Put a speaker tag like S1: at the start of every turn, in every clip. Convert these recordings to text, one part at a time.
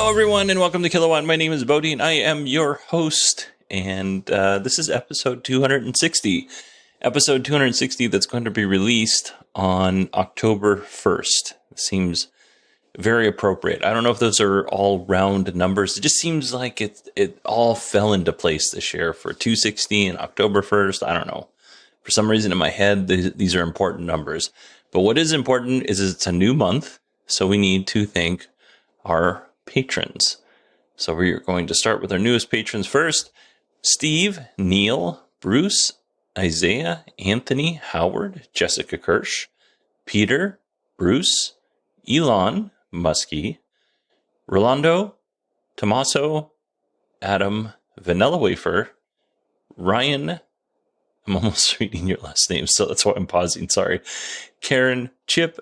S1: Hello, everyone, and welcome to Kilowatt. My name is Bodie, and I am your host. And this is episode 260. Episode 260 that's going to be released on October 1st. Seems very appropriate. I don't know if those are all round numbers. It just seems like it all fell into place this year for 260 and October 1st. I don't know. For some reason in my head, these are important numbers. But what is important is it's a new month, so we need to thank our patrons. So we're going to start with our newest patrons first. Steve, Neil, Bruce, Isaiah, Anthony, Howard, Jessica Kirsch, Peter, Bruce, Elon, Muskie, Rolando, Tommaso, Adam, Vanilla Wafer, Ryan, I'm almost reading your last name, so that's why I'm pausing, sorry, Karen, Chip,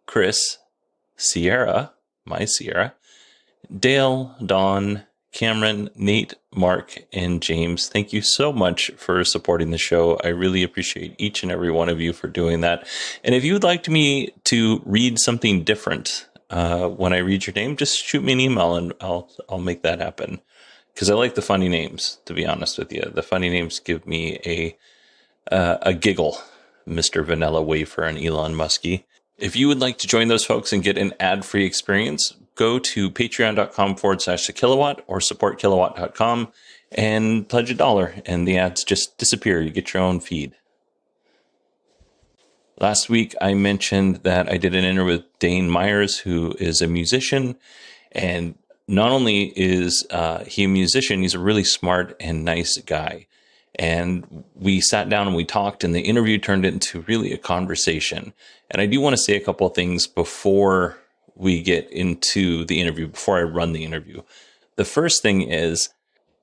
S1: Chris, Sierra, my Sierra, Dale, Dawn, Cameron, Nate, Mark, and James. Thank you so much for supporting the show. I really appreciate each and every one of you for doing that. And if you would like me to read something different when I read your name, just shoot me an email and I'll make that happen. Because I like the funny names, to be honest with you. The funny names give me a giggle, Mr. Vanilla Wafer and Elon Muskie. If you would like to join those folks and get an ad-free experience, go to patreon.com/kilowatt or supportkilowatt.com and pledge $1 and the ads just disappear. You get your own feed. Last week, I mentioned that I did an interview with Dane Myers, who is a musician. And not only is he a musician, he's a really smart and nice guy. And we sat down and we talked, and the interview turned into really a conversation. And I do want to say a couple of things before we get into the interview, before I run the interview. The first thing is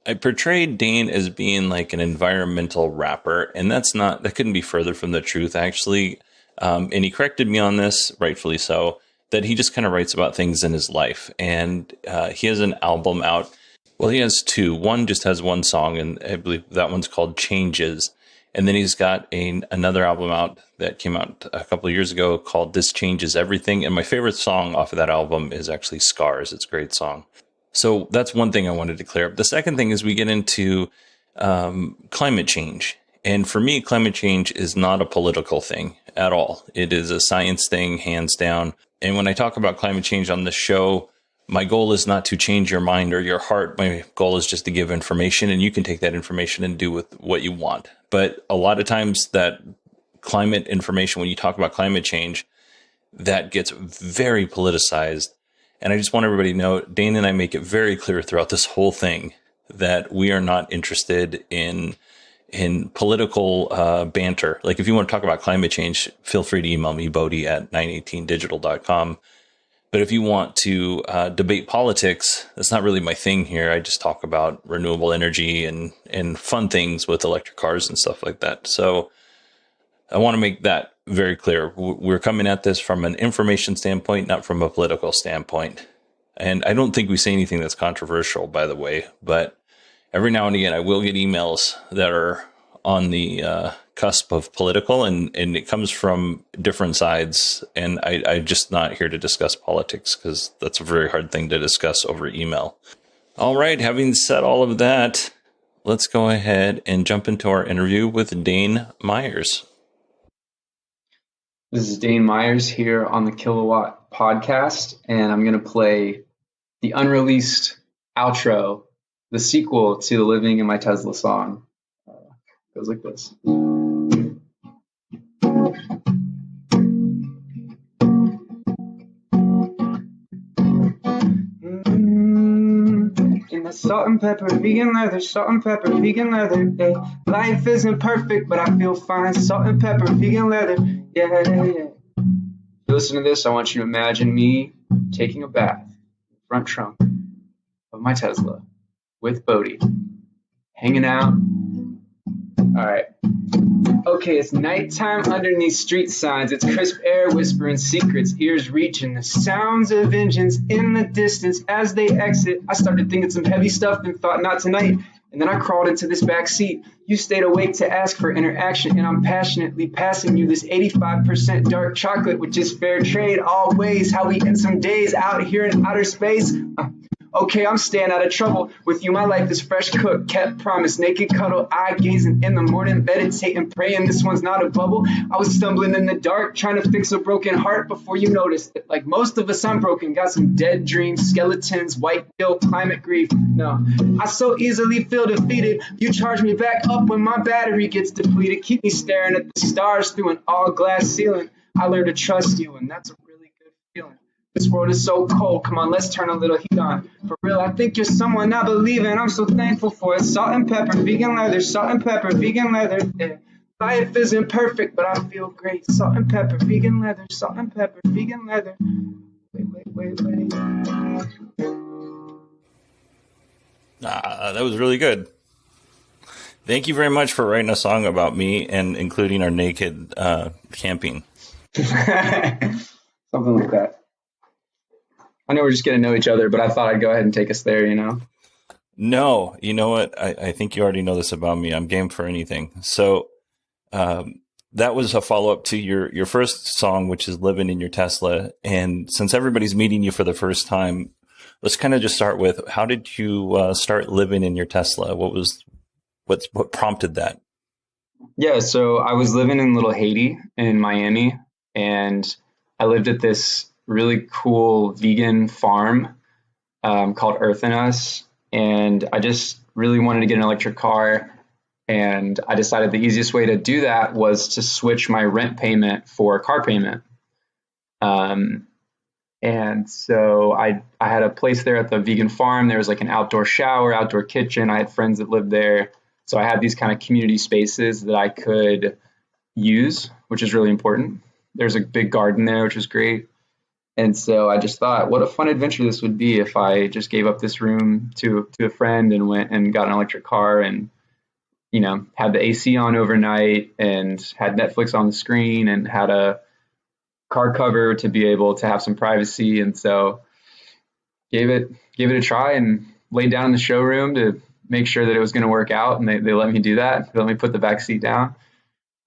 S1: I portrayed Dane as being like an environmental rapper, and that couldn't be further from the truth, actually. And he corrected me on this, rightfully so, that he just kind of writes about things in his life. And he has an album out. Well, he has two. One just has one song, and I believe that one's called Changes. And then he's got another album out that came out a couple of years ago called This Changes Everything. And my favorite song off of that album is actually Scars. It's a great song. So that's one thing I wanted to clear up. The second thing is we get into climate change. And for me, climate change is not a political thing at all. It is a science thing, hands down. And when I talk about climate change on the show, my goal is not to change your mind or your heart. My goal is just to give information, and you can take that information and do with what you want. But a lot of times that climate information, when you talk about climate change, that gets very politicized. And I just want everybody to know, Dane and I make it very clear throughout this whole thing that we are not interested in political banter. Like if you want to talk about climate change, feel free to email me, Bodie at 918digital.com. But if you want to debate politics, that's not really my thing here. I just talk about renewable energy and fun things with electric cars and stuff like that. So I want to make that very clear. We're coming at this from an information standpoint, not from a political standpoint. And I don't think we say anything that's controversial, by the way. But every now and again, I will get emails that are on the cusp of political, and it comes from different sides. And I'm just not here to discuss politics because that's a very hard thing to discuss over email. All right, having said all of that, let's go ahead and jump into our interview with Dane Myers.
S2: This is Dane Myers here on the Kilowatt podcast, and I'm going to play the unreleased outro, the sequel to the Living in My Tesla song. Goes like this. In the salt and pepper, vegan leather, salt and pepper, vegan leather, yeah. Life isn't perfect, but I feel fine. Salt and pepper, vegan leather, yeah. If you listen to this, I want you to imagine me taking a bath in the front trunk of my Tesla with Bodie, hanging out. All right. Okay, it's nighttime underneath street signs. It's crisp air whispering secrets, ears reaching the sounds of engines in the distance as they exit. I started thinking some heavy stuff and thought not tonight. And then I crawled into this back seat. You stayed awake to ask for interaction, and I'm passionately passing you this 85% dark chocolate, which is fair trade always. How we end some days out here in outer space. Okay, I'm staying out of trouble. With you, my life is fresh cooked, kept promise, naked cuddle, eye gazing in the morning, meditating, praying. This one's not a bubble. I was stumbling in the dark, trying to fix a broken heart before you noticed it. Like most of us, I'm broken. Got some dead dreams, skeletons, white guilt, climate grief. No, I so easily feel defeated. You charge me back up when my battery gets depleted. Keep me staring at the stars through an all glass ceiling. I learned to trust you, and that's a really good feeling. This world is so cold. Come on, let's turn a little heat on. For real, I think you're someone I believe in. I'm so thankful for it. Salt and pepper, vegan leather. Salt and pepper, vegan leather. Yeah. Life isn't perfect, but I feel great. Salt and pepper, vegan leather. Salt and pepper, vegan leather. Wait.
S1: That was really good. Thank you very much for writing a song about me and including our naked camping.
S2: Something like that. I know we're just getting to know each other, but I thought I'd go ahead and take us there, you know?
S1: No, you know what? I think you already know this about me. I'm game for anything. So that was a follow-up to your first song, which is Living in Your Tesla. And since everybody's meeting you for the first time, let's kind of just start with, how did you start living in your Tesla? What prompted that?
S2: Yeah, so I was living in Little Haiti in Miami, and I lived at this really cool vegan farm called Earth and Us. And I just really wanted to get an electric car. And I decided the easiest way to do that was to switch my rent payment for a car payment. And so I had a place there at the vegan farm. There was like an outdoor shower, outdoor kitchen. I had friends that lived there. So I had these kind of community spaces that I could use, which is really important. There's a big garden there, which was great. And so I just thought, what a fun adventure this would be if I just gave up this room to a friend and went and got an electric car and, you know, had the AC on overnight and had Netflix on the screen and had a car cover to be able to have some privacy. And so gave it a try and laid down in the showroom to make sure that it was going to work out. And they let me do that. They let me put the back seat down.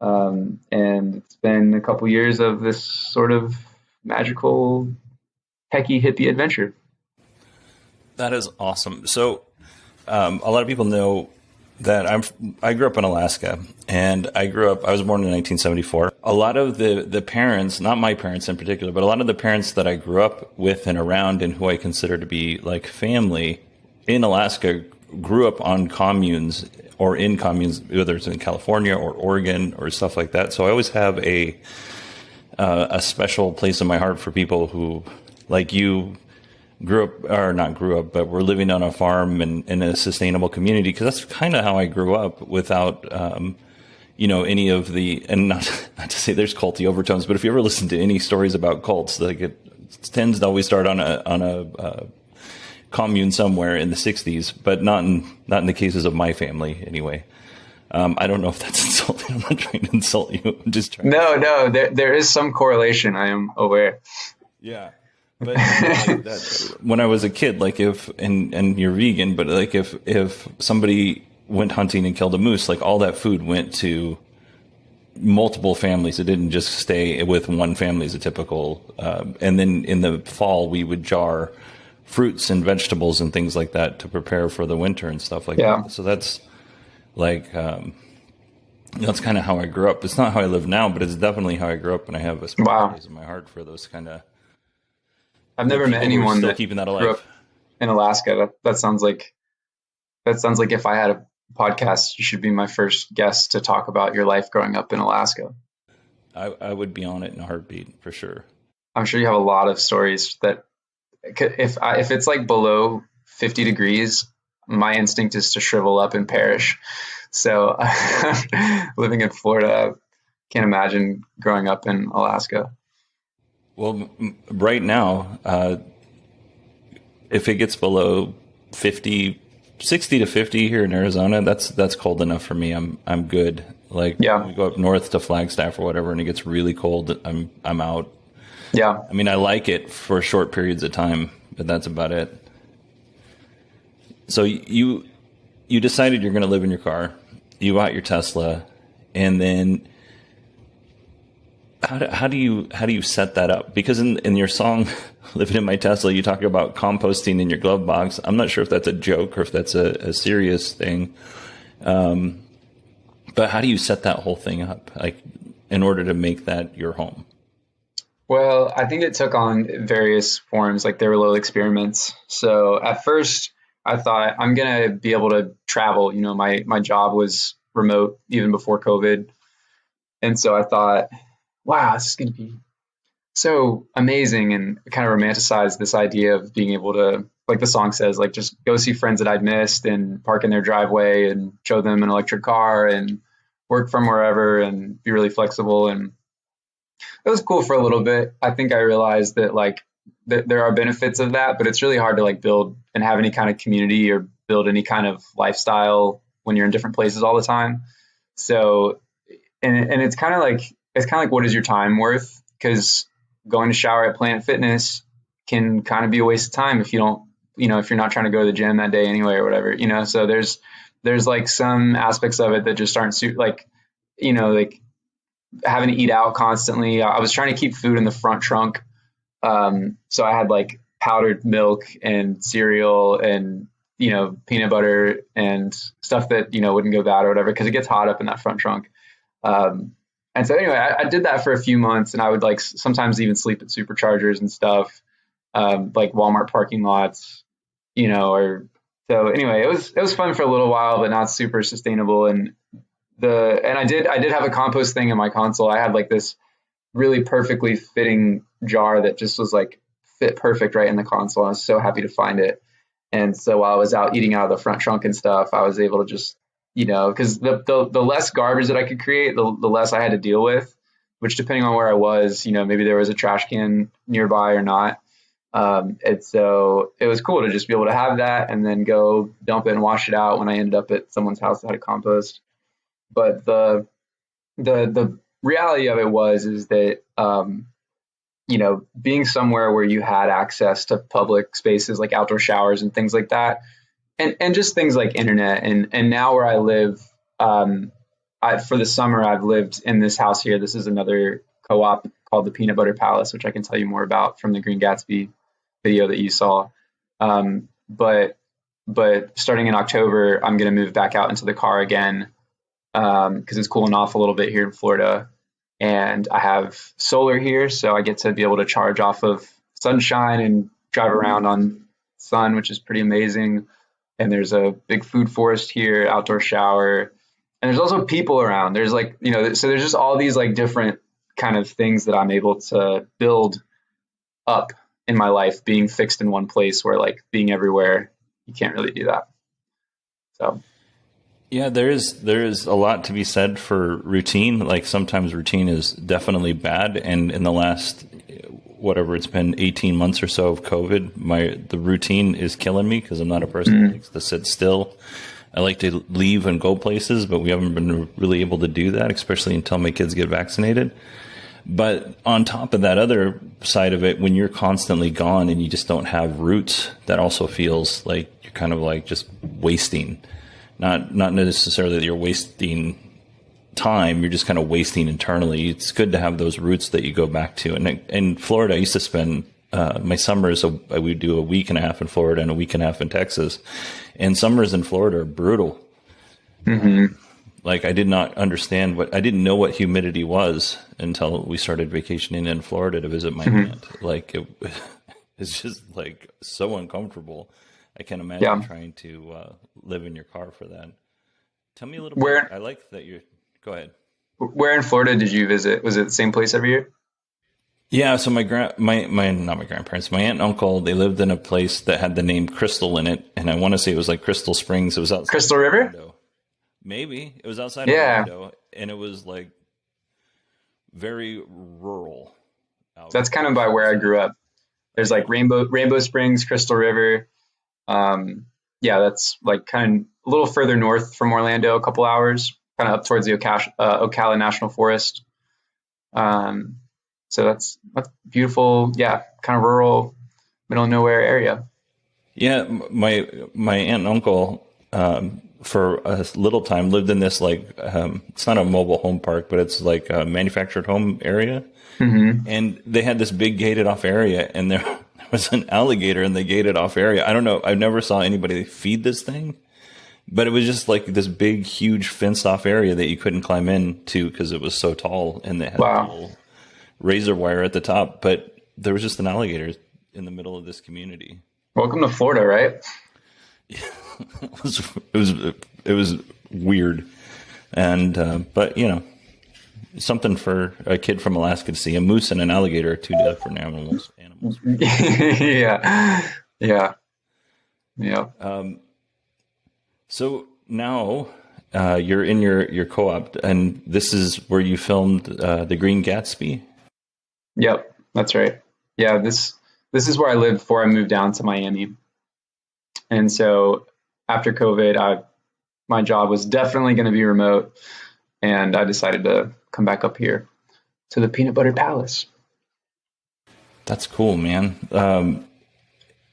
S2: And it's been a couple years of this sort of magical techie hippie adventure.
S1: That is awesome. So a lot of people know that I grew up in Alaska, and I was born in 1974. A lot of the parents, not my parents in particular, but a lot of the parents that I grew up with and around and who I consider to be like family in Alaska grew up on communes or in communes, whether it's in California or Oregon or stuff like that. So I always have a special place in my heart for people who, like you, but we're living on a farm and in a sustainable community, because that's kind of how I grew up without, any of the, and not to say there's culty overtones, but if you ever listen to any stories about cults, like it tends to always start on a commune somewhere in the 60s, but not in the cases of my family anyway. I don't know if that's insulting. I'm not trying to insult you. I'm just trying.
S2: No, there is some correlation. I am aware.
S1: Yeah. But like that, when I was a kid, like and you're vegan, but like if somebody went hunting and killed a moose, like all that food went to multiple families. It didn't just stay with one family as a typical. And then in the fall, we would jar fruits and vegetables and things like that to prepare for the winter and stuff like that. So that's like, that's kind of how I grew up. It's not how I live now, but it's definitely how I grew up. And I have a special place in my heart for those kind of.
S2: I've never met anyone
S1: that keeping that alive.
S2: Grew up in Alaska. That sounds like if I had a podcast, you should be my first guest to talk about your life growing up in Alaska.
S1: I would be on it in a heartbeat for sure.
S2: I'm sure you have a lot of stories that if it's like below 50 degrees, my instinct is to shrivel up and perish. So living in Florida, can't imagine growing up in Alaska.
S1: Well, right now, if it gets below 60 to 50 here in Arizona, that's cold enough for me. I'm good. Like, we go up north to Flagstaff or whatever, and it gets really cold. I'm out. Yeah. I mean, I like it for short periods of time, but that's about it. So you decided you're going to live in your car. You bought your Tesla, and then how do you set that up? Because in your song "Living in My Tesla," you talk about composting in your glove box. I'm not sure if that's a joke or if that's a serious thing. But how do you set that whole thing up, like in order to make that your home?
S2: Well, I think it took on various forms, like there were little experiments. So at first I thought I'm going to be able to travel. You know, my job was remote even before COVID. And so I thought, wow, this is going to be so amazing, and kind of romanticized this idea of being able to, like the song says, like just go see friends that I'd missed and park in their driveway and show them an electric car and work from wherever and be really flexible. And it was cool for a little bit. I think I realized that like there are benefits of that, but it's really hard to like build and have any kind of community or build any kind of lifestyle when you're in different places all the time. So, and it's kind of like what is your time worth? Because going to shower at Planet Fitness can kind of be a waste of time if you don't, if you're not trying to go to the gym that day anyway or whatever, so there's like some aspects of it that just aren't like having to eat out constantly. I was trying to keep food in the front trunk. So I had like powdered milk and cereal and, peanut butter and stuff that, wouldn't go bad or whatever, because it gets hot up in that front trunk. And so anyway, I did that for a few months, and I would like sometimes even sleep at superchargers and stuff, like Walmart parking lots, so anyway, it was fun for a little while, but not super sustainable. And I did have a compost thing in my console. I had like this really perfectly fitting jar that just was like fit perfect right in the console. I was so happy to find it. And so while I was out eating out of the front trunk and stuff, I was able to just, because the less garbage that I could create, the less I had to deal with, which depending on where I was, maybe there was a trash can nearby or not. And so it was cool to just be able to have that and then go dump it and wash it out when I ended up at someone's house that had a compost. But the reality of it is that, being somewhere where you had access to public spaces like outdoor showers and things like that, and just things like internet. And now where I live, for the summer, I've lived in this house here. This is another co-op called the Peanut Butter Palace, which I can tell you more about from the Green Gatsby video that you saw. But starting in October, I'm going to move back out into the car again, because it's cooling off a little bit here in Florida. And I have solar here, so I get to be able to charge off of sunshine and drive around on sun, which is pretty amazing. And there's a big food forest here, outdoor shower. And there's also people around. There's like, so there's just all these like different kind of things that I'm able to build up in my life, being fixed in one place, where like being everywhere, you can't really do that. So.
S1: Yeah, there is a lot to be said for routine. Like sometimes routine is definitely bad. And in the last, whatever it's been, 18 months or so of COVID, the routine is killing me, because I'm not a person who likes to sit still. I like to leave and go places, but we haven't been really able to do that, especially until my kids get vaccinated. But on top of that other side of it, when you're constantly gone and you just don't have roots, that also feels like you're kind of like just wasting. Not necessarily that you're wasting time, you're just kind of wasting internally. It's good to have those roots that you go back to. And in Florida, I used to spend my summers, I would do a week and a half in Florida and a week and a half in Texas. And summers in Florida are brutal. Mm-hmm. Like I didn't know what humidity was until we started vacationing in Florida to visit my aunt. Like it's just like so uncomfortable. I can't imagine trying to live in your car for that. Tell me a little bit. I like that you. Go ahead.
S2: Where in Florida did you visit? Was it the same place every year?
S1: Yeah. So not my grandparents, my aunt and uncle, they lived in a place that had the name Crystal in it, and I want to say it was like Crystal Springs. It was outside
S2: Crystal River.
S1: Orlando. Maybe it was outside of Orlando, and it was like very rural.
S2: That's kind of by where I grew up. There's like Rainbow Springs, Crystal River. That's like kind of a little further north from Orlando, a couple hours, kind of up towards the Ocala National Forest. So that's beautiful. Yeah. Kind of rural, middle of nowhere area.
S1: Yeah. My aunt and uncle, for a little time lived in this like it's not a mobile home park, but it's like a manufactured home area.
S2: Mm-hmm.
S1: And they had this big gated off area, and there was an alligator in the gated off area. I don't know. I never saw anybody feed this thing, but it was just like this big, huge fenced off area that you couldn't climb into because it was so tall, and they had a little razor wire at the top. But there was just an alligator in the middle of this community.
S2: Welcome to Florida, right?
S1: It was weird, and but you know, something for a kid from Alaska to see. A moose and an alligator are two different animals.
S2: Yeah.
S1: So now you're in your co-op, and this is where you filmed The Green Gatsby.
S2: Yep, that's right. Yeah, this is where I lived before I moved down to Miami. And so after COVID, my job was definitely going to be remote, and I decided to come back up here to the Peanut Butter Palace.
S1: That's cool, man.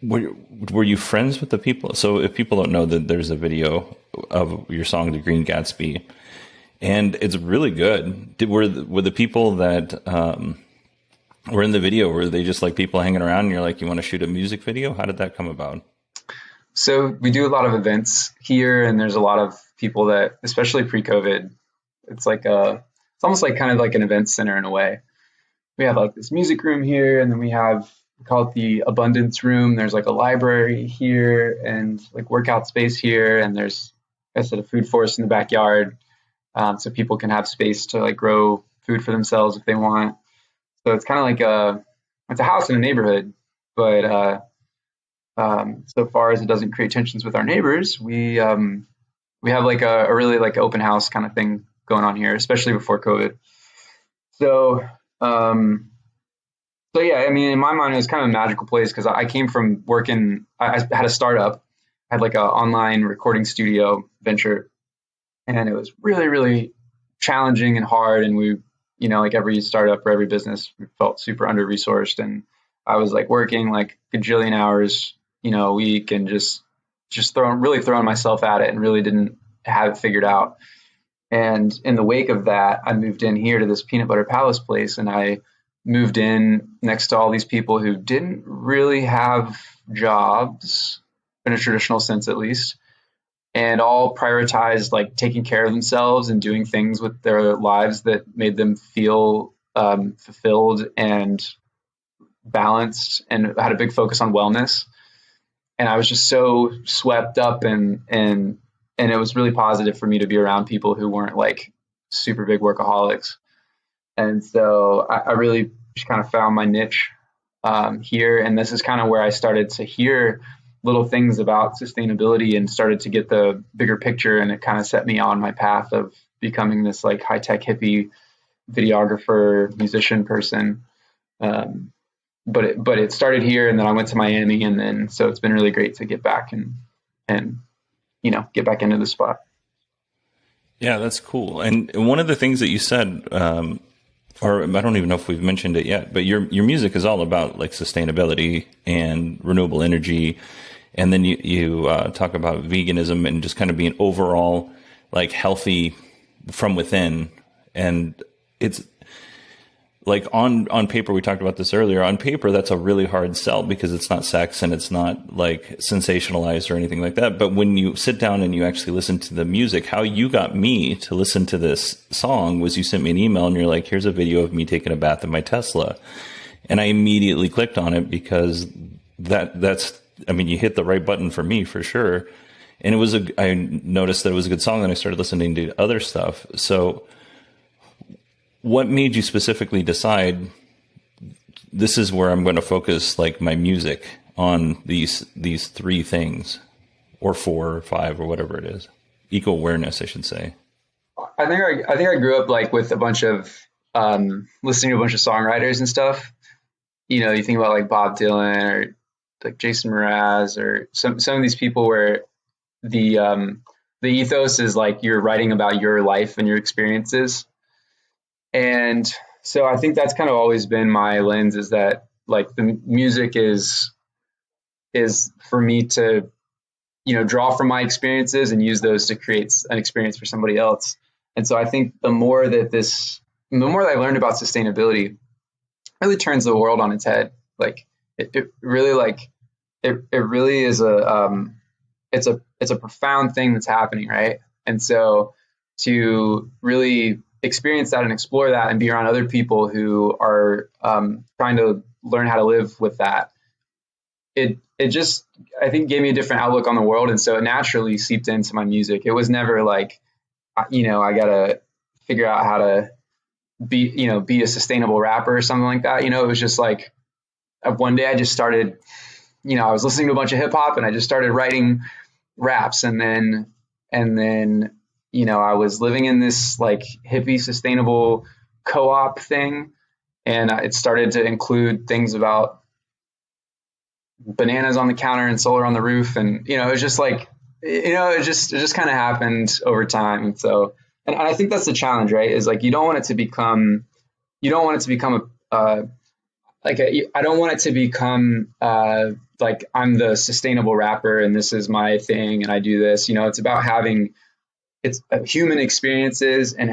S1: Were you friends with the people? So if people don't know, that there's a video of your song, The Green Gatsby, and it's really good. Were the people that were in the video, were they just like people hanging around and you're like, you want to shoot a music video? How did that come about?
S2: So we do a lot of events here, and there's a lot of people that, especially pre-COVID, it's almost like kind of like an event center in a way. We have like this music room here, and then we call it the abundance room. There's like a library here and like workout space here. And there's, like I said, a food forest in the backyard. So people can have space to like grow food for themselves if they want. So it's kind of like it's a house in a neighborhood, but so far as it doesn't create tensions with our neighbors, we have like a really like open house kind of thing going on here, especially before COVID. So yeah, I mean, in my mind, it was kind of a magical place because I came from working. I had a startup, I had like an online recording studio venture, and it was really, really challenging and hard. And we, you know, like every startup or every business, we felt super under resourced, and I was like working like a gajillion hours, you know, a week, and just throwing myself at it, and really didn't have it figured out. And in the wake of that, I moved in here to this Peanut Butter Palace place, and I moved in next to all these people who didn't really have jobs in a traditional sense, at least, and all prioritized like taking care of themselves and doing things with their lives that made them feel fulfilled and balanced, and had a big focus on wellness. And I was just so swept up, and it was really positive for me to be around people who weren't like super big workaholics. And so I really just kind of found my niche here. And this is kind of where I started to hear little things about sustainability and started to get the bigger picture. And it kind of set me on my path of becoming this like high-tech hippie videographer, musician person. But it started here, and then I went to Miami, and then so it's been really great to get back and you know, get back into the spot.
S1: Yeah, that's cool. And one of the things that you said, or I don't even know if we've mentioned it yet, but your music is all about like sustainability and renewable energy. And then you talk about veganism and just kind of being overall like healthy from within. And it's like on paper, we talked about this earlier, on paper, that's a really hard sell because it's not sex and it's not like sensationalized or anything like that. But when you sit down and you actually listen to the music, how you got me to listen to this song was you sent me an email and you're like, here's a video of me taking a bath in my Tesla. And I immediately clicked on it because that's, I mean, you hit the right button for me for sure. And I noticed that it was a good song, and I started listening to other stuff. So what made you specifically decide this is where I'm going to focus like my music on these three things, or four or five or whatever it is? Eco awareness, I should say.
S2: I think I grew up like with a bunch of listening to a bunch of songwriters and stuff. You know, you think about like Bob Dylan or like Jason Mraz or some of these people where the ethos is like you're writing about your life and your experiences. And so I think that's kind of always been my lens, is that like the music is for me to, draw from my experiences and use those to create an experience for somebody else. And so I think the more that I learned about sustainability, it really turns the world on its head. Like it really is it's a profound thing that's happening, right? And so to really experience that and explore that and be around other people who are trying to learn how to live with that, it just, I think, gave me a different outlook on the world. And so it naturally seeped into my music. It was never like, I gotta figure out how to be a sustainable rapper or something like that. It was just like one day I just started, I was listening to a bunch of hip hop and I just started writing raps. And then, I was living in this like hippie sustainable co-op thing. And it started to include things about bananas on the counter and solar on the roof. And, it was just like, it just kind of happened over time. And so, and I think that's the challenge, right? Is like, I don't want it to become like I'm the sustainable rapper and this is my thing and I do this. It's about having human experiences and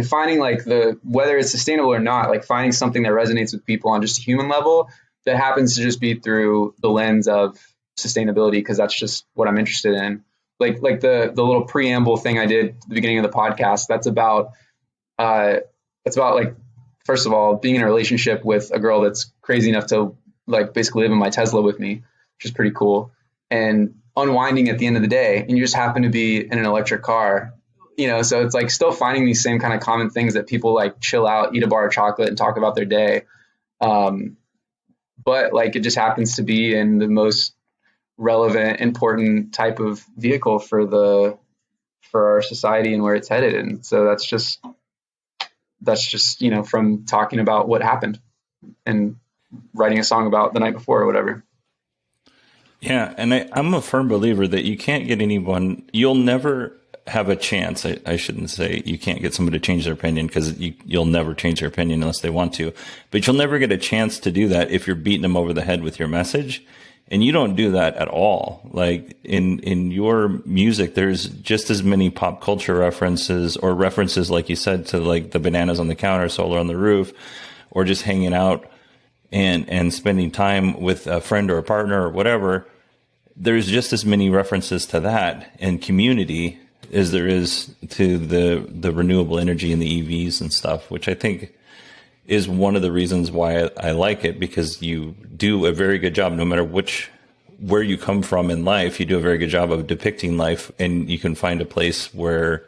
S2: finding like whether it's sustainable or not, like finding something that resonates with people on just a human level that happens to just be through the lens of sustainability, because that's just what I'm interested in. Like the little preamble thing I did at the beginning of the podcast, that's about like, first of all, being in a relationship with a girl that's crazy enough to like basically live in my Tesla with me, which is pretty cool, and unwinding at the end of the day, and you just happen to be in an electric car, so it's like still finding these same kind of common things that people like chill out, eat a bar of chocolate and talk about their day. But like it just happens to be in the most relevant, important type of vehicle for our society and where it's headed. And so that's just, from talking about what happened and writing a song about the night before or whatever.
S1: Yeah. And I'm a firm believer that you can't get anyone, you'll never have a chance. I shouldn't say you can't get somebody to change their opinion, because you'll never change their opinion unless they want to, but you'll never get a chance to do that if you're beating them over the head with your message. And you don't do that at all. Like in your music, there's just as many pop culture references, or references, like you said, to like the bananas on the counter, solar on the roof, or just hanging out and spending time with a friend or a partner or whatever. There's just as many references to that and community as there is to the renewable energy and the EVs and stuff, which I think is one of the reasons why I like it, because you do a very good job, no matter where you come from in life, you do a very good job of depicting life, and you can find a place where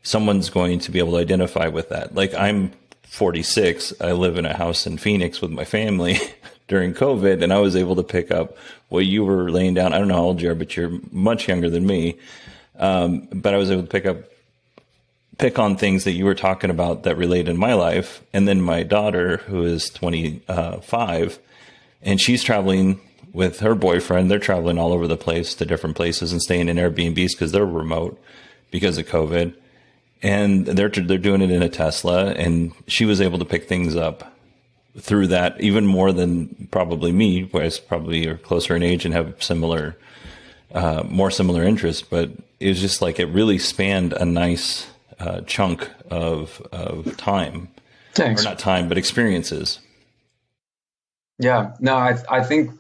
S1: someone's going to be able to identify with that. Like, I'm 46. I live in a house in Phoenix with my family during COVID, and I was able to pick up what you were laying down. I don't know how old you are, but you're much younger than me. But I was able to pick on things that you were talking about that relate in my life. And then my daughter, who is 25, and she's traveling with her boyfriend. They're traveling all over the place to different places and staying in Airbnbs because they're remote because of COVID. And they're doing it in a Tesla. And she was able to pick things up through that even more than probably me, whereas probably are closer in age and have more similar interests. But it was just like, it really spanned a nice chunk of time.
S2: Thanks.
S1: Or not time, but experiences.
S2: Yeah, no, I think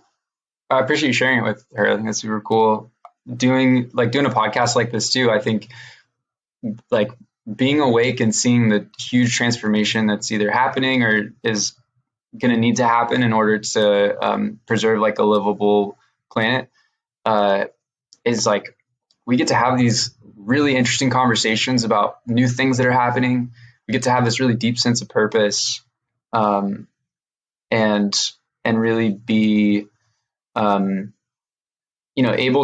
S2: I appreciate you sharing it with her. I think that's super cool. Doing a podcast like this too, I think like being awake and seeing the huge transformation that's either happening or is going to need to happen in order to preserve like a livable planet is like, we get to have these really interesting conversations about new things that are happening. We get to have this really deep sense of purpose, and really be, able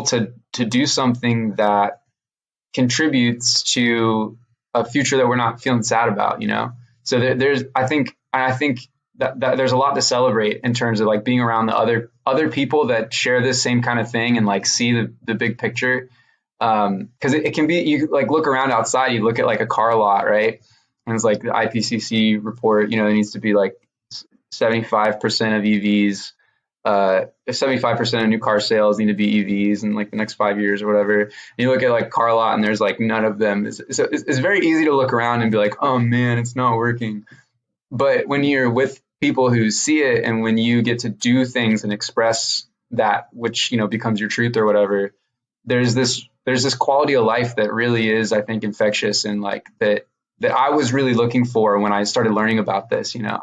S2: to do something that contributes to a future that we're not feeling sad about, So I think that there's a lot to celebrate in terms of like being around the other people that share this same kind of thing and like see the big picture. Cause it can be, you like look around outside, you look at like a car lot, right? And it's like the IPCC report, it needs to be like 75% of EVs if 75% of new car sales need to be EVs in like the next 5 years or whatever, and you look at like car lot and there's like none of them, it's very easy to look around and be like, oh man, it's not working. But when you're with people who see it, and when you get to do things and express that, which, you know, becomes your truth or whatever, there's this quality of life that really is, I think, infectious, and like that I was really looking for when I started learning about this. You know,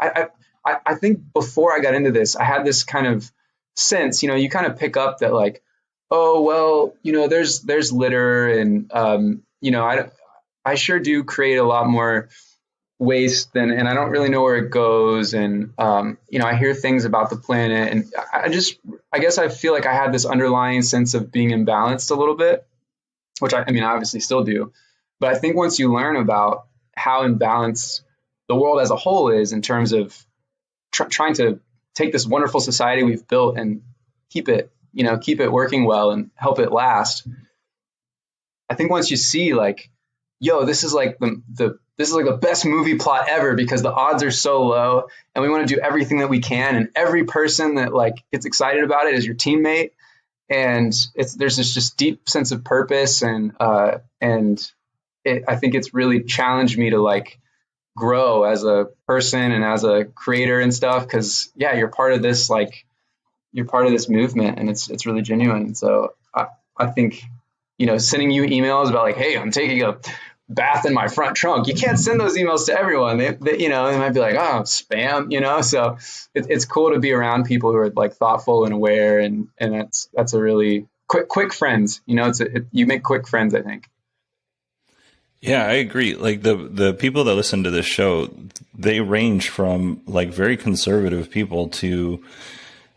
S2: I think before I got into this, I had this kind of sense, you know, you kind of pick up that like, oh, well, you know, there's litter, and, you know, I sure do create a lot more waste and I don't really know where it goes. And, you know, I hear things about the planet, and I guess I feel like I had this underlying sense of being imbalanced a little bit, which I mean, I obviously still do. But I think once you learn about how imbalanced the world as a whole is in terms of trying to take this wonderful society we've built and keep it working well and help it last. I think once you see like, yo, this is like this is like the best movie plot ever because the odds are so low and we want to do everything that we can. And every person that like gets excited about it is your teammate. And there's this just deep sense of purpose. And I think it's really challenged me to like grow as a person and as a creator and stuff. Cause yeah, you're part of this movement, and it's really genuine. And so I think, you know, sending you emails about like, hey, I'm taking a bath in my front trunk. You can't send those emails to everyone. They you know, they might be like, oh, spam, you know? So it's cool to be around people who are like thoughtful and aware. And that's a really quick friends, you know, you make quick friends, I think.
S1: Yeah, I agree. Like the people that listen to this show, they range from like very conservative people to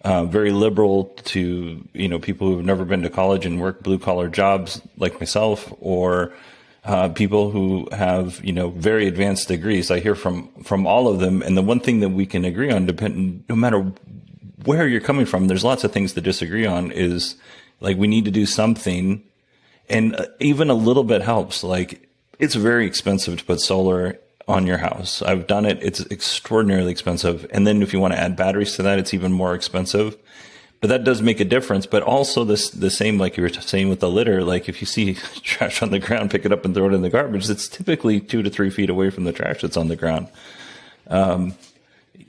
S1: very liberal to, you know, people who've never been to college and work blue collar jobs like myself, or people who have, you know, very advanced degrees. I hear from all of them. And the one thing that we can agree on, no matter where you're coming from, there's lots of things to disagree on, is like, we need to do something. And even a little bit helps. Like, it's very expensive to put solar on your house. I've done it. It's extraordinarily expensive. And then if you want to add batteries to that, it's even more expensive. But that does make a difference. But also the same, like you were saying with the litter, like if you see trash on the ground, pick it up and throw it in the garbage. It's typically 2 to 3 feet away from the trash that's on the ground.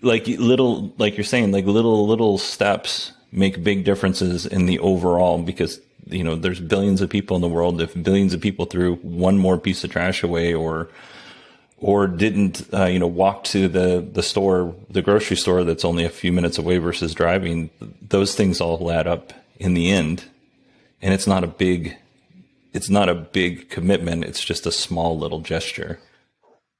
S1: Like you're saying, like little steps make big differences in the overall, because, you know, there's billions of people in the world. If billions of people threw one more piece of trash away, or didn't, you know, walk to the store, the grocery store that's only a few minutes away versus driving, those things all add up in the end. And it's not a big commitment. It's just a small little gesture.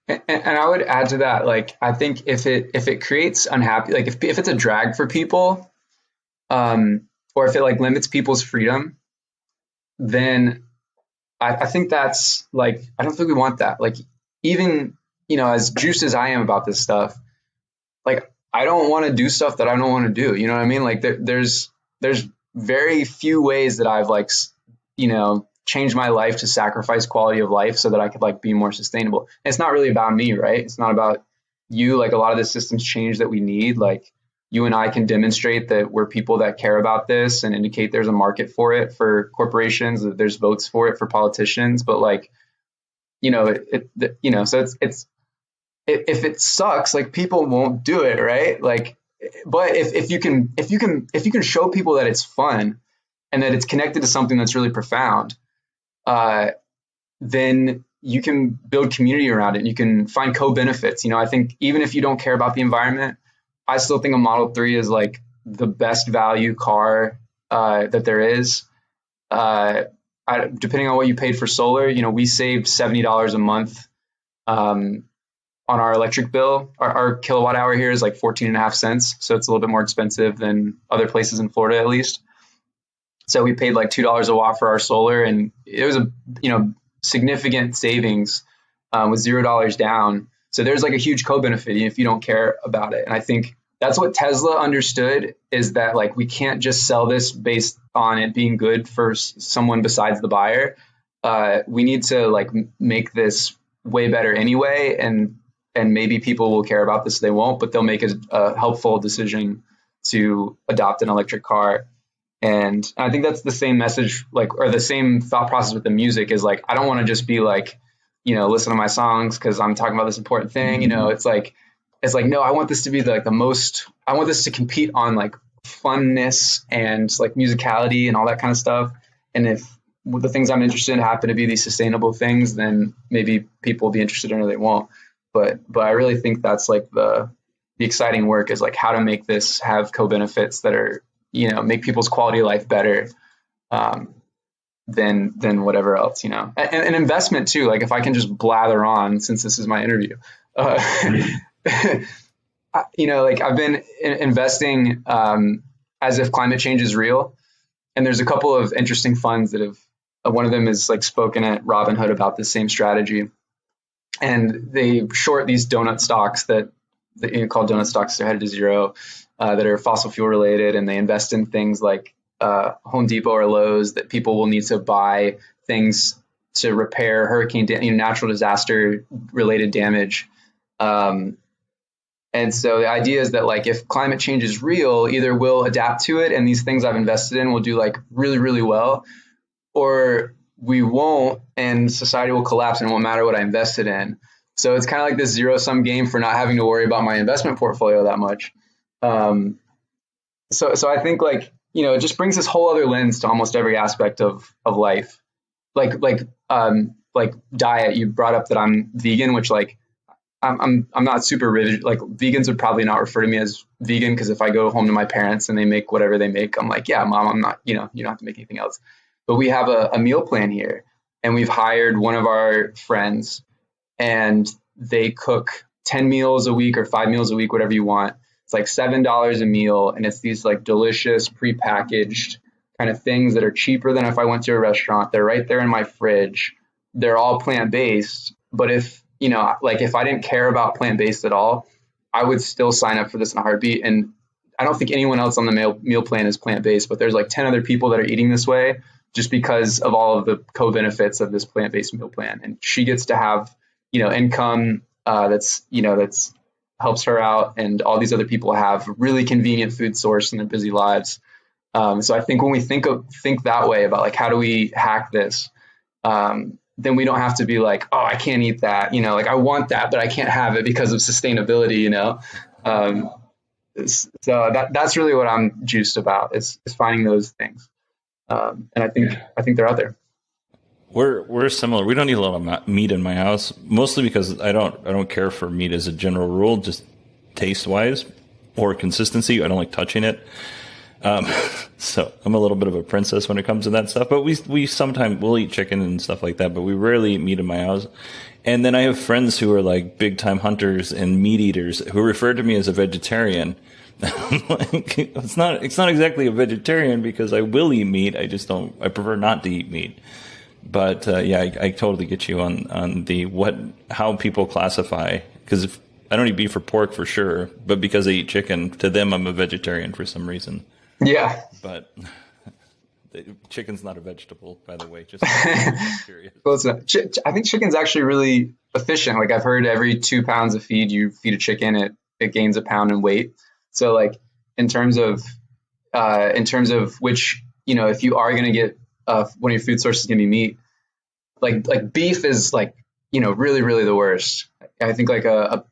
S2: And I would add to that, like, I think if it creates unhappy, like if it's a drag for people, or if it like limits people's freedom, then I think that's like, I don't think we want that. Like, even, you know, as juiced as I am about this stuff, like, I don't want to do stuff that I don't want to do. You know what I mean? Like there's very few ways that I've like, you know, changed my life to sacrifice quality of life so that I could like be more sustainable. And it's not really about me, right? It's not about you. Like, a lot of the systems change that we need. Like, you and I can demonstrate that we're people that care about this and indicate there's a market for it for corporations, that there's votes for it for politicians. But like, you know, you know, so it's if it sucks, like, people won't do it, right? Like, but if you can show people that it's fun and that it's connected to something that's really profound, then you can build community around it and you can find co-benefits. You know, I think even if you don't care about the environment, I still think a Model 3 is like the best value car that there is. Depending on what you paid for solar, you know, we saved $70 a month on our electric bill. Our kilowatt hour here is like 14.5 cents. So it's a little bit more expensive than other places in Florida, at least. So we paid like $2 a watt for our solar, and it was a, you know, significant savings with $0 down. So there's like a huge co-benefit if you don't care about it. And I think that's what Tesla understood, is that like, we can't just sell this based on it being good for someone besides the buyer. We need to like make this way better anyway. And maybe people will care about this. They won't, but they'll make a helpful decision to adopt an electric car. And I think that's the same message, like, or the same thought process with the music is like, I don't want to just be like, listen to my songs because I'm talking about this important thing. It's like, no, I want this to be I want this to compete on like funness and like musicality and all that kind of stuff. And if the things I'm interested in happen to be these sustainable things, then maybe people will be interested in it or they won't. But I really think that's like the exciting work is like how to make this have co-benefits that are, make people's quality of life better than whatever else, and investment too. Like if I can just blather on, since this is my interview, like I've been investing as if climate change is real. And there's a couple of interesting funds that have, one of them is like spoken at Robinhood about the same strategy. And they short these donut stocks that called donut stocks, they're headed to zero, that are fossil fuel related. And they invest in things like Home Depot or Lowe's that people will need to buy things to repair hurricane, natural disaster related damage. And so the idea is that like if climate change is real, either we'll adapt to it and these things I've invested in will do like really, really well, or we won't and society will collapse and it won't matter what I invested in. So it's kind of like this zero sum game for not having to worry about my investment portfolio that much. So I think like, it just brings this whole other lens to almost every aspect of life. Like diet, you brought up that I'm vegan, which like, I'm not super rigid. Like vegans would probably not refer to me as vegan because if I go home to my parents and they make whatever they make, I'm like, yeah, mom, I'm not, you don't have to make anything else. But we have a meal plan here and we've hired one of our friends and they cook 10 meals a week or 5 meals a week, whatever you want. It's like $7 a meal. And it's these like delicious prepackaged kind of things that are cheaper than if I went to a restaurant. They're right there in my fridge. They're all plant-based. But if I didn't care about plant-based at all, I would still sign up for this in a heartbeat. And I don't think anyone else on the meal plan is plant-based, but there's like 10 other people that are eating this way just because of all of the co-benefits of this plant-based meal plan. And she gets to have, income that's helps her out. And all these other people have really convenient food source in their busy lives. So I think when we think that way about like, how do we hack this? Then we don't have to be like, oh, I can't eat that. Like I want that, but I can't have it because of sustainability, So that's really what I'm juiced about is finding those things. And I think they're out there.
S1: We're similar. We don't eat a lot of meat in my house, mostly because I don't care for meat as a general rule, just taste wise or consistency. I don't like touching it. So I'm a little bit of a princess when it comes to that stuff, but we sometimes we'll eat chicken and stuff like that, but we rarely eat meat in my house. And then I have friends who are like big time hunters and meat eaters who refer to me as a vegetarian. Like, it's not exactly a vegetarian because I will eat meat. I prefer not to eat meat. But, I totally get you on the how people classify, because if I don't eat beef or pork for sure, but because I eat chicken, to them, I'm a vegetarian for some reason.
S2: Yeah.
S1: But chicken's not a vegetable, by the way. Just curious.
S2: Well, I think chicken's actually really efficient. Like I've heard every 2 pounds of feed you feed a chicken, it gains a pound in weight. So like in terms of which, if you are going to get one of your food sources going to be meat, like beef is like, really, really the worst. I think like a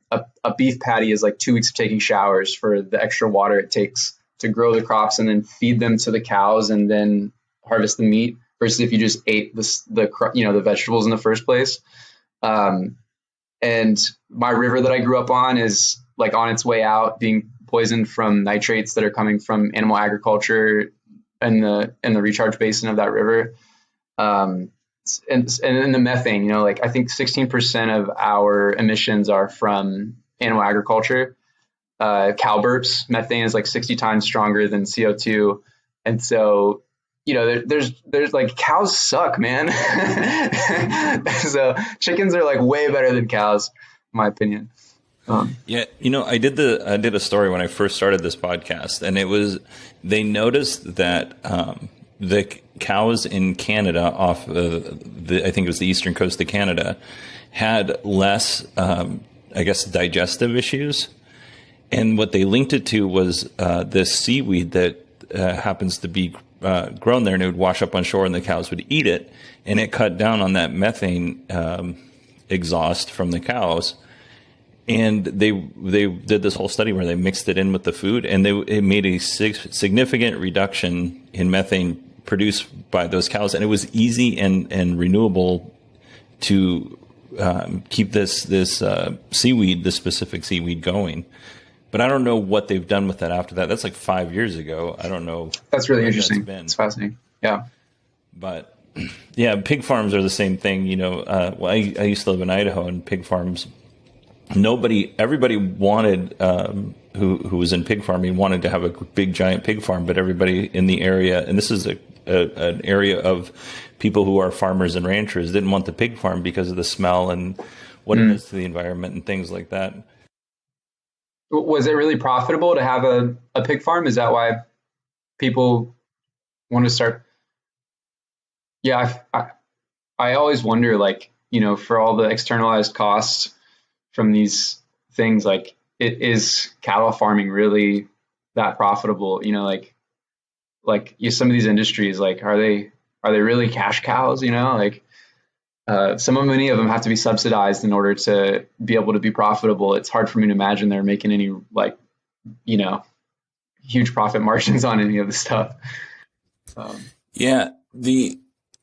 S2: beef patty is like 2 weeks of taking showers for the extra water it takes to grow the crops and then feed them to the cows and then harvest the meat versus if you just ate the vegetables in the first place. And my river that I grew up on is like on its way out, being poisoned from nitrates that are coming from animal agriculture in the recharge basin of that river. And the methane, like I think 16% of our emissions are from animal agriculture. Cow burps, methane is like 60 times stronger than CO2. And so, there's like cows suck, man. So chickens are like way better than cows, in my opinion.
S1: I did a story when I first started this podcast, and they noticed that the cows in Canada off I think it was the eastern coast of Canada had less, digestive issues. And what they linked it to was this seaweed that happens to be grown there, and it would wash up on shore, and the cows would eat it, and it cut down on that methane exhaust from the cows. And they did this whole study where they mixed it in with the food, and it made a significant reduction in methane produced by those cows, and it was easy and renewable to keep this seaweed, this specific seaweed, going. But I don't know what they've done with that after that. That's like 5 years ago. I don't know.
S2: That's really interesting. It's fascinating. Yeah.
S1: But yeah, pig farms are the same thing. You know, I used to live in Idaho, and pig farms, everybody wanted, who was in pig farming, wanted to have a big giant pig farm, but everybody in the area, and this is an area of people who are farmers and ranchers, didn't want the pig farm because of the smell and what it does to the environment and things like that.
S2: Was it really profitable to have a pig farm? Is that why people want to start? Yeah, I always wonder, like, you know, for all the externalized costs from these things, like, is cattle farming really that profitable? You know, like some of these industries, like, are they really cash cows? You know, like, many of them have to be subsidized in order to be able to be profitable. It's hard for me to imagine they're making any, like, you know, huge profit margins on any of the stuff.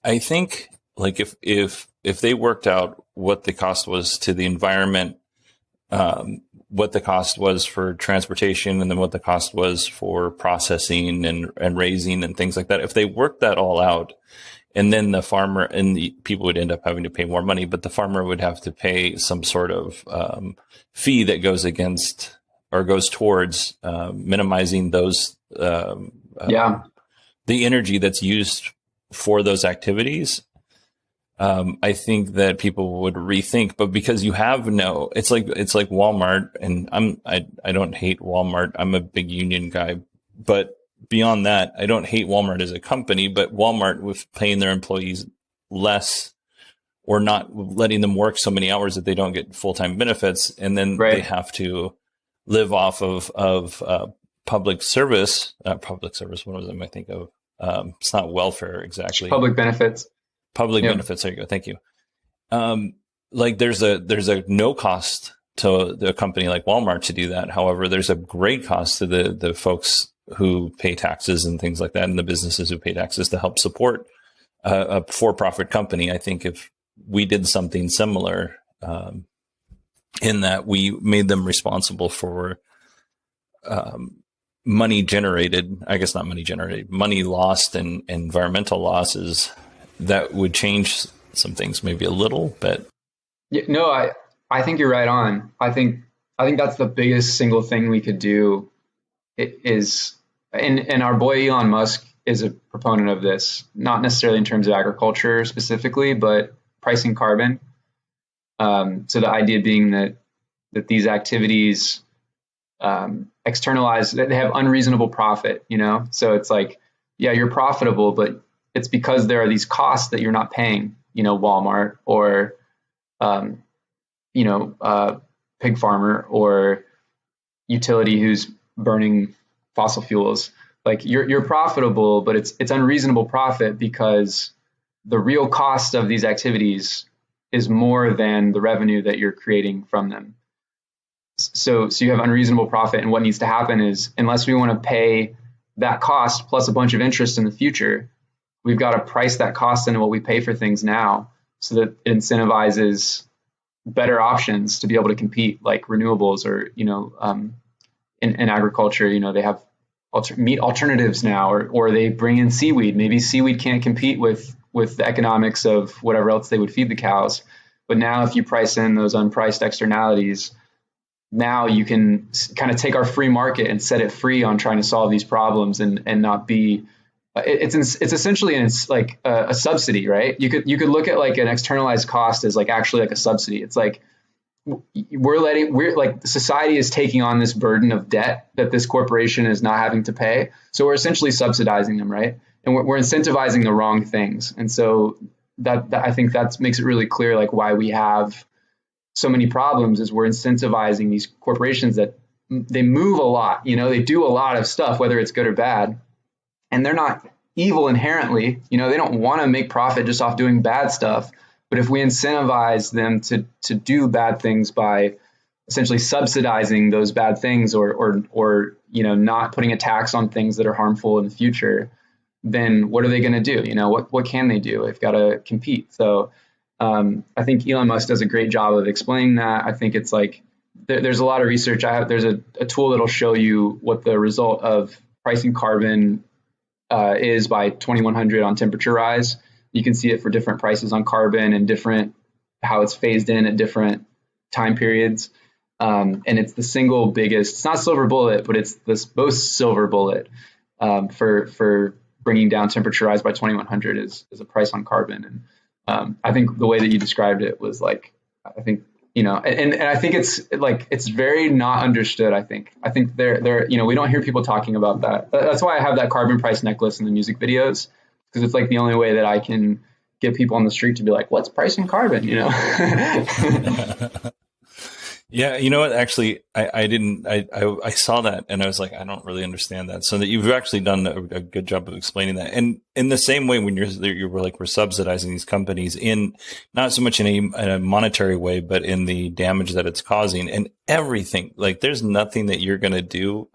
S1: I think, like, if they worked out what the cost was to the environment, what the cost was for transportation, and then what the cost was for processing and raising and things like that, if they worked that all out, and then the farmer and the people would end up having to pay more money, but the farmer would have to pay some sort of fee that goes against or goes towards minimizing those the energy that's used for those activities. I think that people would rethink, but because you have it's like Walmart, and I don't hate Walmart. I'm a big union guy, but beyond that, I don't hate Walmart as a company, but Walmart, with paying their employees less or not letting them work so many hours that they don't get full-time benefits, and then they have to live off of public service. What was it I think of? It's not welfare exactly.
S2: Public benefits.
S1: Benefits. There you go. Thank you. Like there's a no cost to the company like Walmart to do that. However, there's a great cost to the folks who pay taxes and things like that, and the businesses who pay taxes to help support a for-profit company. I think if we did something similar, in that we made them responsible for money generated, I guess not money generated, money lost and environmental losses, that would change some things maybe a little bit.
S2: Yeah, no, I think you're right on. I think that's the biggest single thing we could do. It is, and our boy Elon Musk is a proponent of this, not necessarily in terms of agriculture specifically, but pricing carbon. So the idea being that these activities externalize, that they have unreasonable profit, you know? So it's like, yeah, you're profitable, but it's because there are these costs that you're not paying, you know, Walmart or, pig farmer or utility who's burning fossil fuels. Like you're profitable, but it's unreasonable profit because the real cost of these activities is more than the revenue that you're creating from them. So you have unreasonable profit, and what needs to happen is, unless we want to pay that cost plus a bunch of interest in the future, we've got to price that cost into what we pay for things now, so that it incentivizes better options to be able to compete, like renewables, or in agriculture, they have meat alternatives now, or they bring in seaweed. Maybe seaweed can't compete with the economics of whatever else they would feed the cows. But now if you price in those unpriced externalities, now you can kind of take our free market and set it free on trying to solve these problems and not be, it's essentially a subsidy, right? You could look at like an externalized cost as like actually like a subsidy. It's like, society is taking on this burden of debt that this corporation is not having to pay. So we're essentially subsidizing them, right? And we're incentivizing the wrong things. And so that I think that makes it really clear, like why we have so many problems is we're incentivizing these corporations that move a lot, they do a lot of stuff, whether it's good or bad, and they're not evil inherently. They don't want to make profit just off doing bad stuff. But if we incentivize them to do bad things by essentially subsidizing those bad things, or not putting a tax on things that are harmful in the future, then what are they going to do? What can they do? They've got to compete. So I think Elon Musk does a great job of explaining that. I think it's like there's a lot of research. There's a tool that'll show you what the result of pricing carbon is by 2100 on temperature rise. You can see it for different prices on carbon and how it's phased in at different time periods. And it's the single biggest, it's not silver bullet, but it's the most silver bullet for bringing down temperature rise by 2100 is a price on carbon. And I think the way that you described it was like, I think, and I think it's very not understood. I think they're we don't hear people talking about that. That's why I have that carbon price necklace in the music videos, because it's like the only way that I can get people on the street to be like, what's pricing carbon?
S1: Yeah, you know what? Actually, I saw that and I was like, I don't really understand that. So that you've actually done a good job of explaining that. And in the same way, when we're subsidizing these companies in not so much in a monetary way, but in the damage that it's causing and everything. Like, there's nothing that you're going to do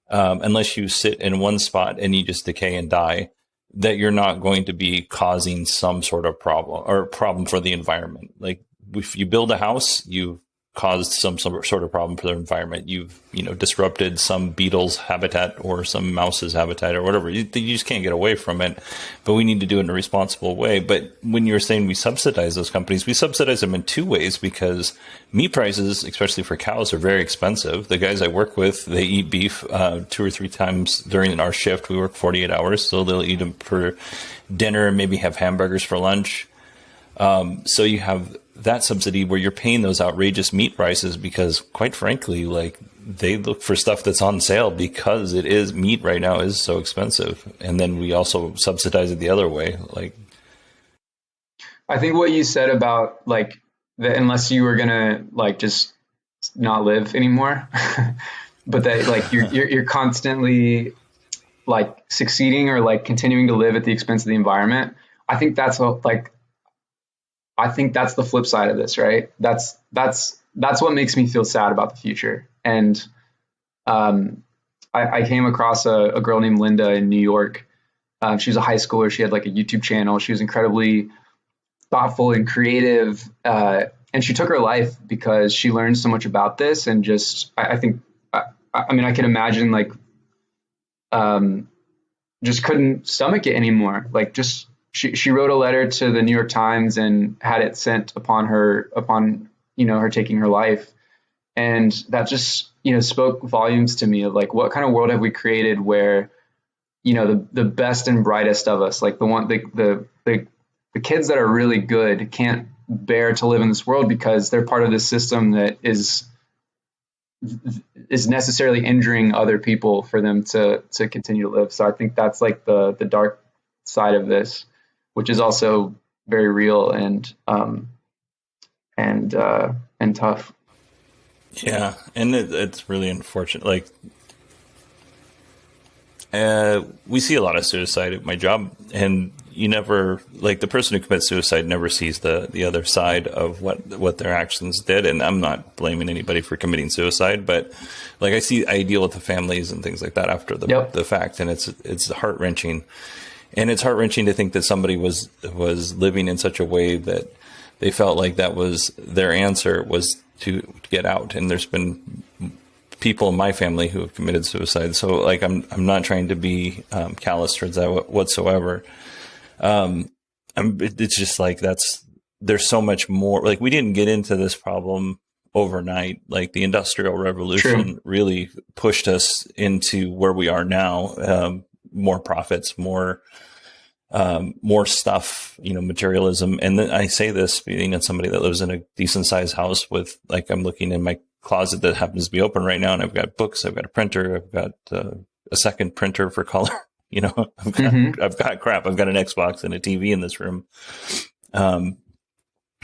S1: unless you sit in one spot and you just decay and die, that you're not going to be causing some sort of problem for the environment. Like, if you build a house, you've caused some sort of problem for the environment. You've, disrupted some beetle's habitat or some mouse's habitat or whatever. You just can't get away from it, but we need to do it in a responsible way. But when you're saying we subsidize those companies, we subsidize them in two ways, because meat prices, especially for cows, are very expensive. The guys I work with, they eat beef 2 or 3 times during our shift. We work 48 hours, so they'll eat them for dinner and maybe have hamburgers for lunch. So you have that subsidy where you're paying those outrageous meat prices because, quite frankly, like, they look for stuff that's on sale because meat right now is so expensive. And then we also subsidize it the other way. Like,
S2: I think what you said about like that, unless you were gonna like just not live anymore, but that like you're constantly like succeeding or like continuing to live at the expense of the environment. I think that's the flip side of this, right? That's what makes me feel sad about the future. And I came across a girl named Linda in New York. She was a high schooler. She had like a YouTube channel. She was incredibly thoughtful and creative. And she took her life because she learned so much about this. And just, I think, I mean, I can imagine like just couldn't stomach it anymore. Like, just, She wrote a letter to the New York Times and had it sent upon her taking her life. And that just, spoke volumes to me of like, what kind of world have we created where, the best and brightest of us, like the kids that are really good can't bear to live in this world because they're part of this system that is necessarily injuring other people for them to continue to live. So I think that's like the dark side of this, which is also very real and tough.
S1: Yeah, and it's really unfortunate. Like, we see a lot of suicide at my job, and you never, like, the person who commits suicide never sees the other side of what their actions did. And I'm not blaming anybody for committing suicide, but like, I deal with the families and things like that after the fact, and it's heart wrenching. And it's heart-wrenching to think that somebody was living in such a way that they felt like that was their answer, was to get out. And there's been people in my family who have committed suicide. So like, I'm not trying to be callous towards that whatsoever. It's just like, there's so much more. Like, we didn't get into this problem overnight. Like, the Industrial Revolution really pushed us into where we are now. More profits, more stuff, materialism. And then I say this being somebody that lives in a decent sized house with, like, I'm looking in my closet that happens to be open right now, and I've got books, I've got a printer, I've got a second printer for color. I've got crap. I've got an Xbox and a TV in this room.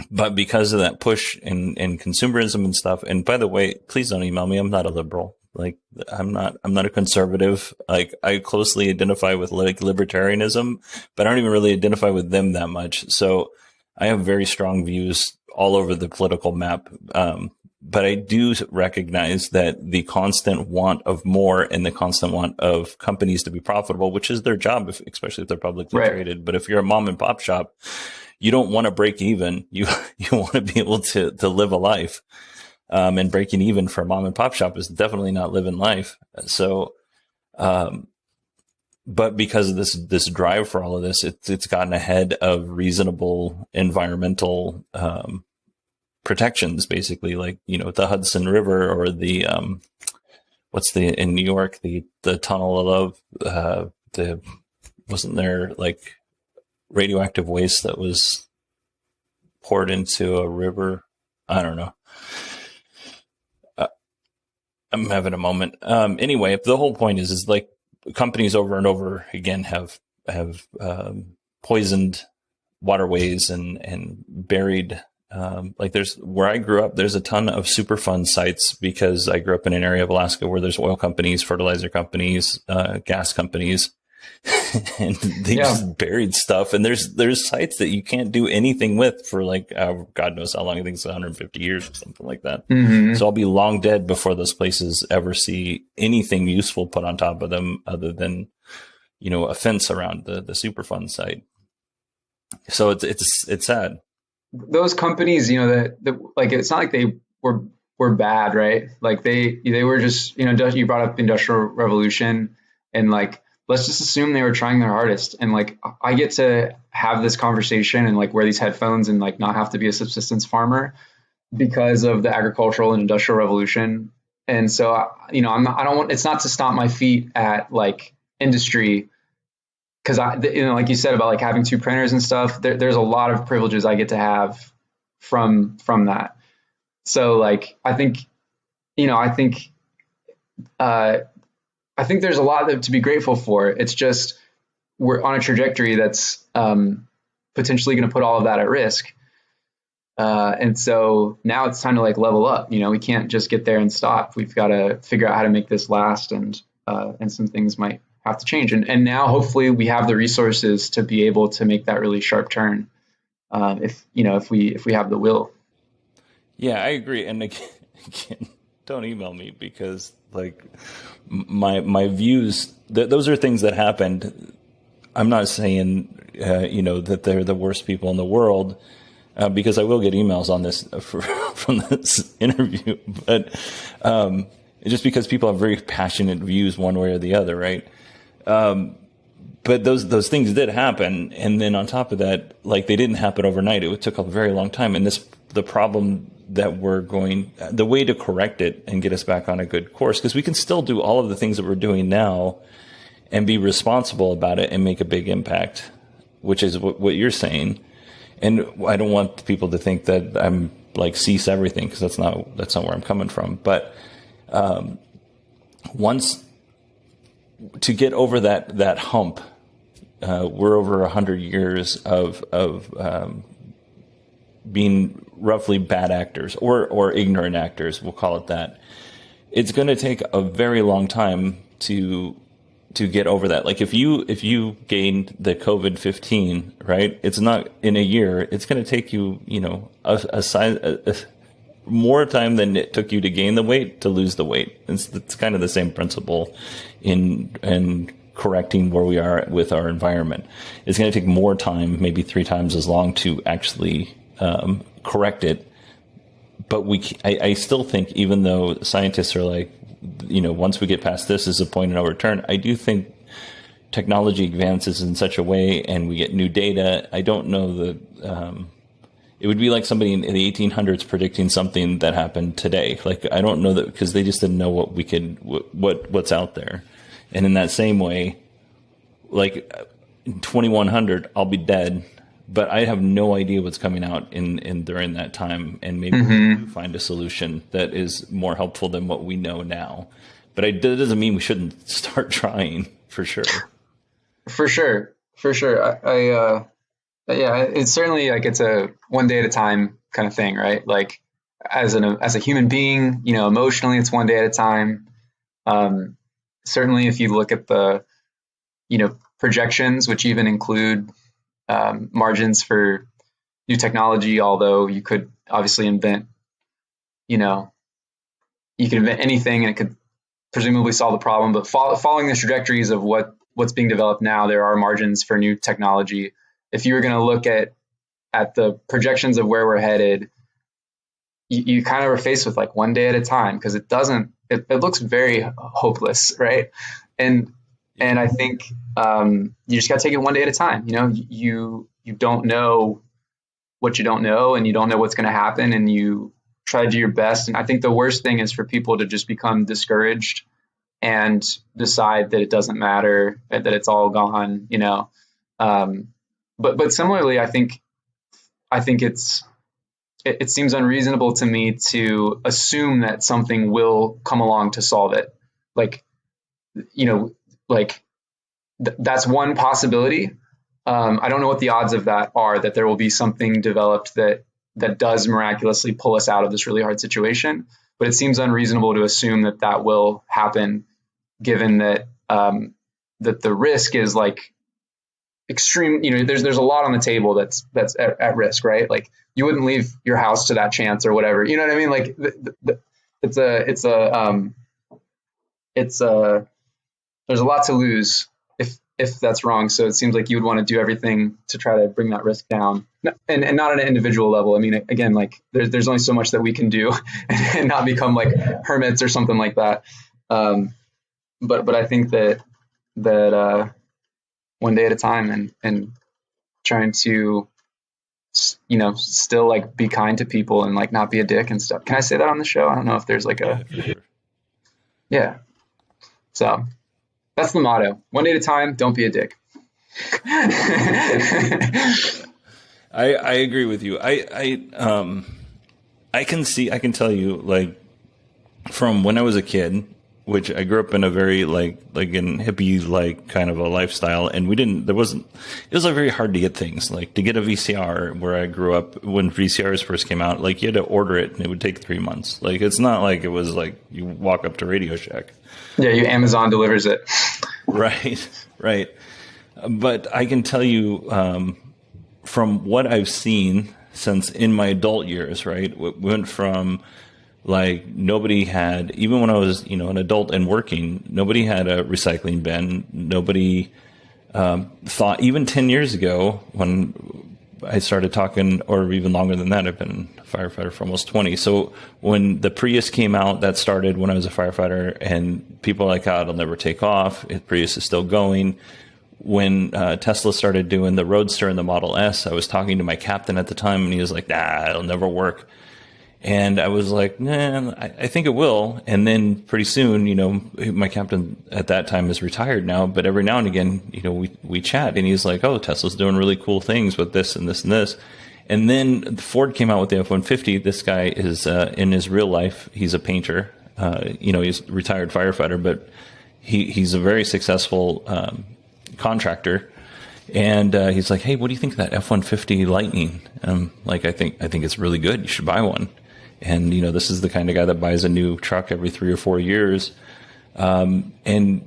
S1: But because of that push in consumerism and stuff, and by the way, please don't email me. I'm not a liberal. Like, I'm not a conservative. Like, I closely identify with like libertarianism, but I don't even really identify with them that much. So I have very strong views all over the political map. But I do recognize that the constant want of more and the constant want of companies to be profitable, which is their job, especially if they're publicly traded. But if you're a mom and pop shop, you don't want to break even. You want to be able to live a life. And breaking even for a mom and pop shop is definitely not living life. So, but because of this drive for all of this, it's gotten ahead of reasonable environmental, protections, basically, like, the Hudson River or the, in New York, the tunnel of wasn't there like radioactive waste that was poured into a river? I don't know. I'm having a moment. Anyway, the whole point is like companies over and over again have poisoned waterways and buried. Like where I grew up, there's a ton of Superfund sites because I grew up in an area of Alaska where there's oil companies, fertilizer companies, gas companies, and they just buried stuff. And there's sites that you can't do anything with for like, God knows how long. I think it's 150 years or something like that. Mm-hmm. So I'll be long dead before those places ever see anything useful put on top of them other than, a fence around the Superfund site. So it's sad.
S2: Those companies, like, it's not like they were bad, right? Like they were just, you brought up the Industrial Revolution, and like, let's just assume they were trying their hardest. And like, I get to have this conversation and like wear these headphones and like not have to be a subsistence farmer because of the agricultural and industrial revolution. And so, it's not to stomp my feet at like industry. Cause like you said about like having two printers and stuff, there's a lot of privileges I get to have from that. So like, I think there's a lot to be grateful for. It's just, we're on a trajectory that's potentially going to put all of that at risk. And so now it's time to like level up. We can't just get there and stop. We've got to figure out how to make this last, and some things might have to change. And now hopefully we have the resources to be able to make that really sharp turn. If we have the will.
S1: Yeah, I agree. And again, don't email me because like my views, those are things that happened. I'm not saying, that they're the worst people in the world, because I will get emails on this from this interview, but, just because people have very passionate views one way or the other. Right. But those things did happen. And then on top of that, like they didn't happen overnight. It took a very long time. And the problem that the way to correct it and get us back on a good course, because we can still do all of the things that we're doing now and be responsible about it and make a big impact, which is what you're saying. And I don't want people to think that I'm like cease everything, because that's not where I'm coming from. But, once to get over that hump, we're over 100 years of being roughly bad actors or ignorant actors, we'll call it that. It's going to take a very long time to get over that. Like if you gained the COVID-15, right? It's not in a year. It's going to take you, more time than it took you to gain the weight to lose the weight. It's kind of the same principle in correcting where we are with our environment. It's going to take more time, maybe 3 times as long to actually correct it. But I still think, even though scientists are like, once we get past this is a point of no return, I do think technology advances in such a way and we get new data. I don't know that it would be like somebody in the 1800s predicting something that happened today. Like, I don't know that, because they just didn't know what's out there. And in that same way, like in 2100, I'll be dead, but I have no idea what's coming out in during that time. And maybe we can find a solution that is more helpful than what we know now. But that doesn't mean we shouldn't start trying, for sure.
S2: For sure. I Yeah, it's certainly like it's a one day at a time kind of thing, right? Like as a human being, emotionally, it's one day at a time. Um, Certainly, if you look at the projections, which even include margins for new technology, although you could obviously invent, you know, you can invent anything and it could presumably solve the problem. But following the trajectories of what's being developed now, there are margins for new technology. If you were going to look at the projections of where we're headed, you kind of are faced with like one day at a time, because it looks very hopeless, right? And I think you just got to take it one day at a time. You don't know what you don't know, and you don't know what's going to happen, and you try to do your best. And I think the worst thing is for people to just become discouraged and decide that it doesn't matter, that it's all gone. But similarly, I think it seems unreasonable to me to assume that something will come along to solve it. Like, that's one possibility. I don't know what the odds of that are, that there will be something developed that does miraculously pull us out of this really hard situation. But it seems unreasonable to assume that will happen, given that that the risk is like extreme. There's a lot on the table that's at risk, right? Like, you wouldn't leave your house to that chance or whatever. You know what I mean? Like, there's a lot to lose if that's wrong. So it seems like you would want to do everything to try to bring that risk down, and not on an individual level. I mean, again, like there's only so much that we can do and not become like hermits or something like that. But I think that one day at a time, and trying to, still like be kind to people and like not be a dick and stuff. Can I say that on the show? I don't know if there's like yeah. So that's the motto. One day at a time, don't be a dick.
S1: I agree with you. I can tell you, like, from when I was a kid, which I grew up in a very like in hippie like kind of a lifestyle, and it was like very hard to get things, like to get a VCR where I grew up. When VCRs first came out, like you had to order it and it would take 3 months. Like, it's not like it was like you walk up to Radio Shack.
S2: Yeah, Amazon delivers it.
S1: Right. But I can tell you, from what I've seen since in my adult years, right, we went from like nobody had, even when I was, an adult and working, nobody had a recycling bin. Nobody thought, even 10 years ago when I started talking, or even longer than that, I've been a firefighter for almost 20. So when the Prius came out, that started when I was a firefighter, and people are like, oh, it'll never take off. Prius is still going. When Tesla started doing the Roadster and the Model S, I was talking to my captain at the time, and he was like, nah, it'll never work. And I was like, nah, I think it will. And then pretty soon, my captain at that time is retired now, but every now and again, we chat, and he's like, oh, Tesla's doing really cool things with this and this and this. And then Ford came out with the F-150. This guy is, in his real life, he's a painter. He's a retired firefighter, but he's a very successful contractor. And he's like, hey, what do you think of that F-150 Lightning? Like, I think it's really good. You should buy one. And, this is the kind of guy that buys a new truck every 3 or 4 years. And an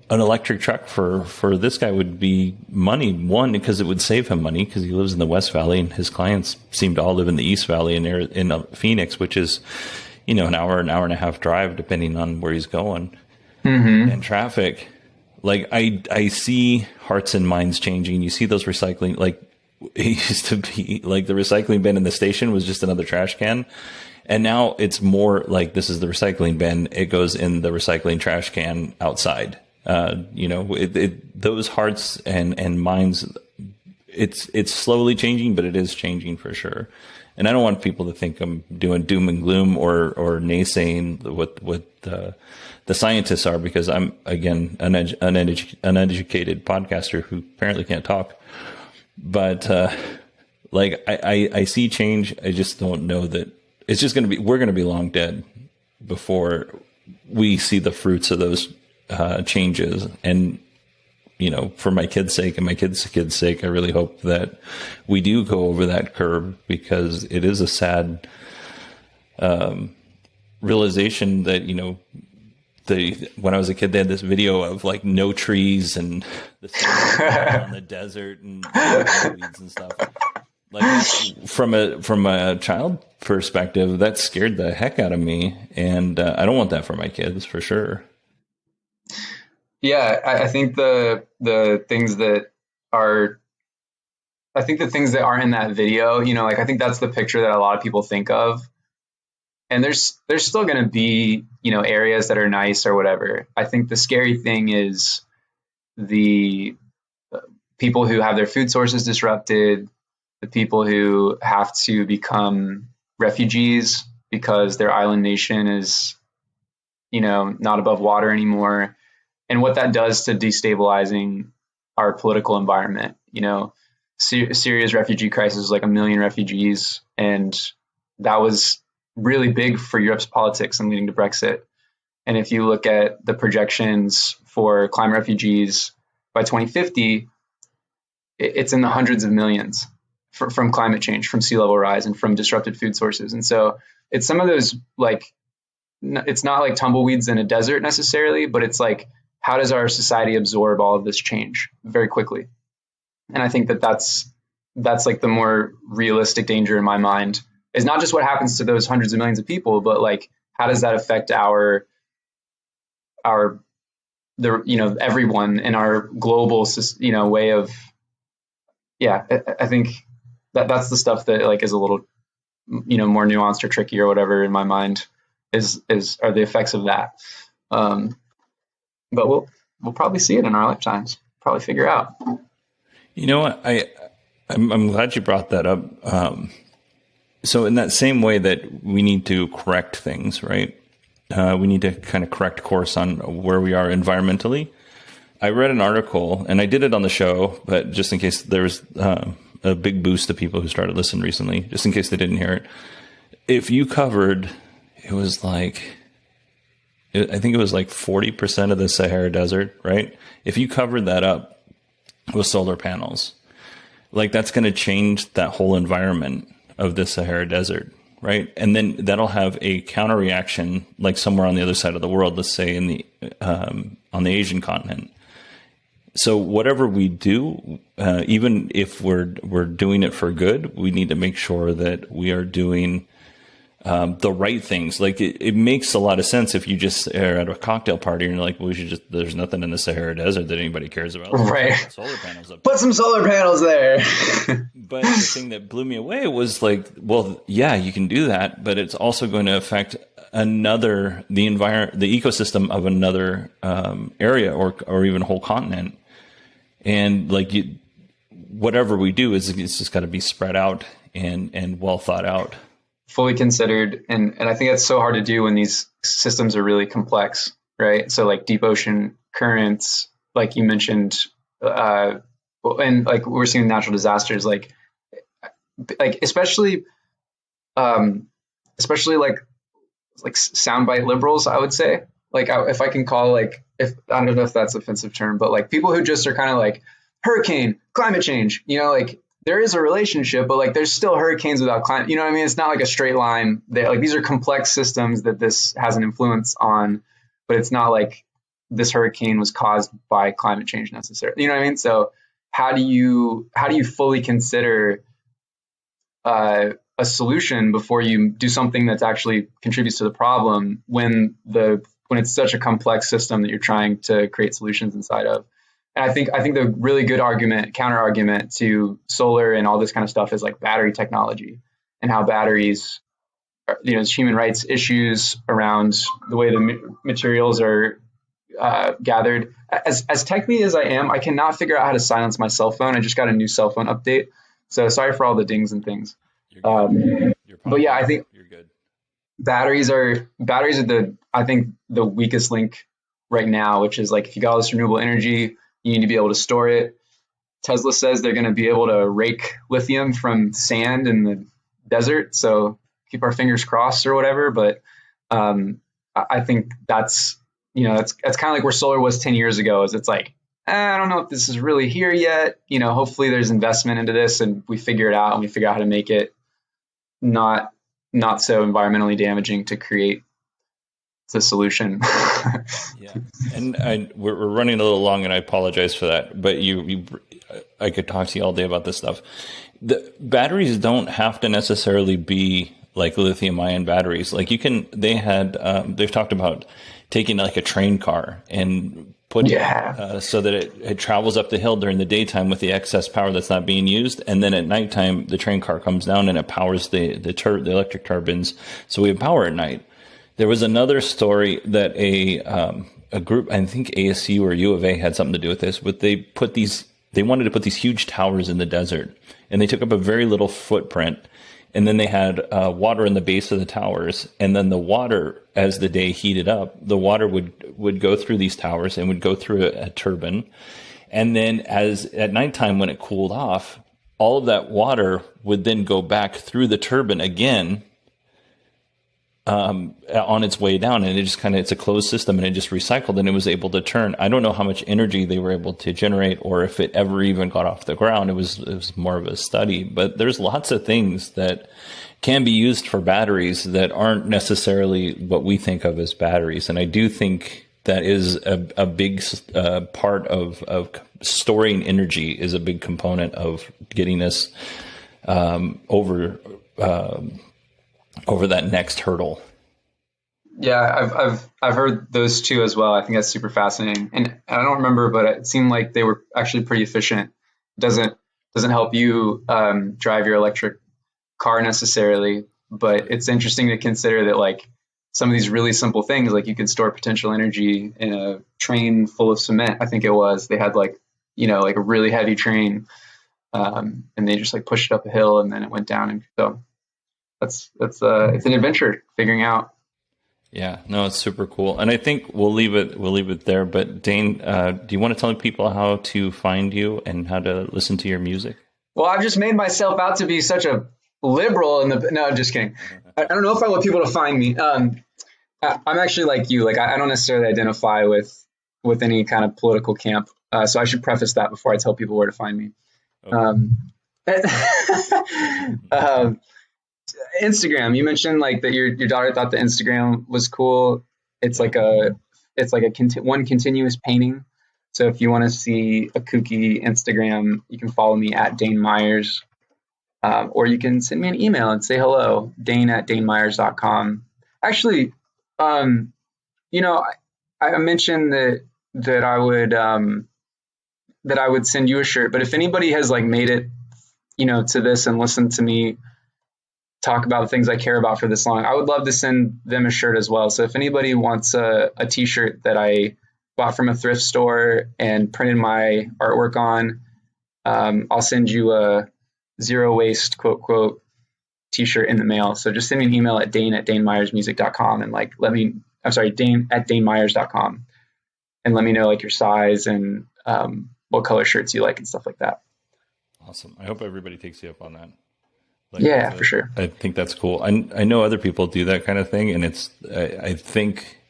S1: electric truck for this guy would be money. One, because it would save him money, because he lives in the West Valley, and his clients seem to all live in the East Valley in Phoenix, which is, an hour and a half drive, depending on where he's going, and traffic. Like, I see hearts and minds changing. You see those recycling, like, it used to be like the recycling bin in the station was just another trash can. And now it's more like, this is the recycling bin. It goes in the recycling trash can outside. Those hearts and minds, it's slowly changing, but it is changing for sure. And I don't want people to think I'm doing doom and gloom or naysaying what the scientists are, because I'm, again, an uneducated podcaster who apparently can't talk. But I see change. I just don't know that it's just going to be, we're going to be long dead before we see the fruits of those changes. And for my kids' sake and my kids' sake, I really hope that we do go over that curb, because it is a sad realization that, when I was a kid, they had this video of like no trees and on the desert and weeds and stuff. Like, from a child perspective, that scared the heck out of me, and I don't want that for my kids, for sure.
S2: Yeah, I think the things that are, I think the things that are in that video, like, I think that's the picture that a lot of people think of. And there's still going to be, areas that are nice or whatever. I think the scary thing is the people who have their food sources disrupted, the people who have to become refugees because their island nation is, not above water anymore, and what that does to destabilizing our political environment. Syria's refugee crisis was like 1 million refugees, and that was really big for Europe's politics and leading to Brexit. And if you look at the projections for climate refugees by 2050, it's in the hundreds of millions from climate change, from sea level rise, and from disrupted food sources. And so it's some of those, like, it's not like tumbleweeds in a desert necessarily, but it's like, how does our society absorb all of this change very quickly? And I think that's like the more realistic danger in my mind, is not just what happens to those hundreds of millions of people, but like, how does that affect everyone in our global, way of, I think that's the stuff that like is a little, more nuanced or tricky or whatever in my mind are the effects of that. But we'll probably see it in our lifetimes, probably figure out.
S1: You know what? I'm glad you brought that up. So in that same way that we need to correct things, right? We need to kind of correct course on where we are environmentally. I read an article, and I did it on the show, but just in case there was a big boost to people who started listening recently, just in case they didn't hear it. If you covered, I think it was like 40% of the Sahara Desert, right? If you covered that up with solar panels, like, that's going to change that whole environment of the Sahara Desert, right? And then that'll have a counter reaction, like somewhere on the other side of the world, let's say on the Asian continent. So whatever we do, even if we're doing it for good, we need to make sure that we are doing the right things. Like, it makes a lot of sense if you just are at a cocktail party and you're like, well, there's nothing in the Sahara Desert that anybody cares about.
S2: Right.
S1: Solar panels up.
S2: Put some solar panels there.
S1: But the thing that blew me away was like, well, yeah, you can do that, but it's also going to affect the ecosystem of another area or even a whole continent. And like, whatever we do it's just got to be spread out and well thought out.
S2: Fully considered. And I think that's so hard to do when these systems are really complex, right? So like deep ocean currents, like you mentioned, and like we're seeing natural disasters, like especially like soundbite liberals, I would say. Like, if I can call, like, I don't know if that's an offensive term, but like people who just are kind of like hurricane, climate change, like, there is a relationship, but like there's still hurricanes without climate. You know what I mean? It's not like a straight line. Like, these are complex systems that this has an influence on, but it's not like this hurricane was caused by climate change necessarily. You know what I mean? So how do you fully consider a solution before you do something that's actually contributes to the problem when it's such a complex system that you're trying to create solutions inside of? And I think the really good counter argument to solar and all this kind of stuff is like battery technology, and how batteries, there's human rights issues around the way the materials are gathered. As techy as I am, I cannot figure out how to silence my cell phone. I just got a new cell phone update, so sorry for all the dings and things. But yeah, I think
S1: you're good.
S2: Batteries are the weakest link right now, which is like, if you got all this renewable energy, you need to be able to store it. Tesla says they're going to be able to rake lithium from sand in the desert. So keep our fingers crossed or whatever. But I think that's kind of like where solar was 10 years ago, is it's like, I don't know if this is really here yet. Hopefully there's investment into this and we figure it out and we figure out how to make it not so environmentally damaging to create the solution.
S1: Yeah, and we're running a little long, and I apologize for that. But I could talk to you all day about this stuff. The batteries don't have to necessarily be like lithium-ion batteries. Like they've talked about taking like a train car and putting so that it travels up the hill during the daytime with the excess power that's not being used, and then at nighttime the train car comes down and it powers the electric turbines, so we have power at night. There was another story that a group, I think ASU or U of A had something to do with this, but they wanted to put these huge towers in the desert, and they took up a very little footprint. And then they had water in the base of the towers, and then the water, as the day heated up, the water would go through these towers and would go through a turbine. And then at nighttime when it cooled off, all of that water would then go back through the turbine again on its way down, and it's a closed system, and it just recycled, and it was able to turn. I don't know how much energy they were able to generate, or if it ever even got off the ground. It was more of a study, but there's lots of things that can be used for batteries that aren't necessarily what we think of as batteries, and I do think that is a big part of storing energy is a big component of getting us over that next hurdle.
S2: Yeah, I've heard those two as well. I think that's super fascinating, and I don't remember, but it seemed like they were actually pretty efficient. Doesn't help you drive your electric car necessarily, but it's interesting to consider that like some of these really simple things, like you can store potential energy in a train full of cement. I think it was they had like a really heavy train, and they just like pushed it up a hill and then it went down, and so it's an adventure figuring out.
S1: Yeah, no, it's super cool, and I think we'll leave it there. But Dane, do you want to tell people how to find you and how to listen to your music?
S2: Well, I've just made myself out to be such a liberal no, I'm just kidding. I don't know if I want people to find me. I'm actually like you. Like I don't necessarily identify with any kind of political camp. So I should preface that before I tell people where to find me. Okay. Instagram. You mentioned like that your daughter thought the Instagram was cool. It's like one continuous painting. So if you want to see a kooky Instagram, you can follow me at Dane Myers, or you can send me an email and say hello, Dane@DaneMyers.com. Actually, I mentioned that I would send you a shirt, but if anybody has like made it, to this and listened to me talk about things I care about for this long, I would love to send them a shirt as well. So if anybody wants a t-shirt that I bought from a thrift store and printed my artwork on, I'll send you a zero waste quote quote t-shirt in the mail. So just send me an email at Dane@DaneMyersMusic.com and like Dane@DaneMyers.com and let me know like your size and what color shirts you like and stuff like that.
S1: Awesome. I hope everybody takes you up on that.
S2: For sure.
S1: I think that's cool. I know other people do that kind of thing, and I think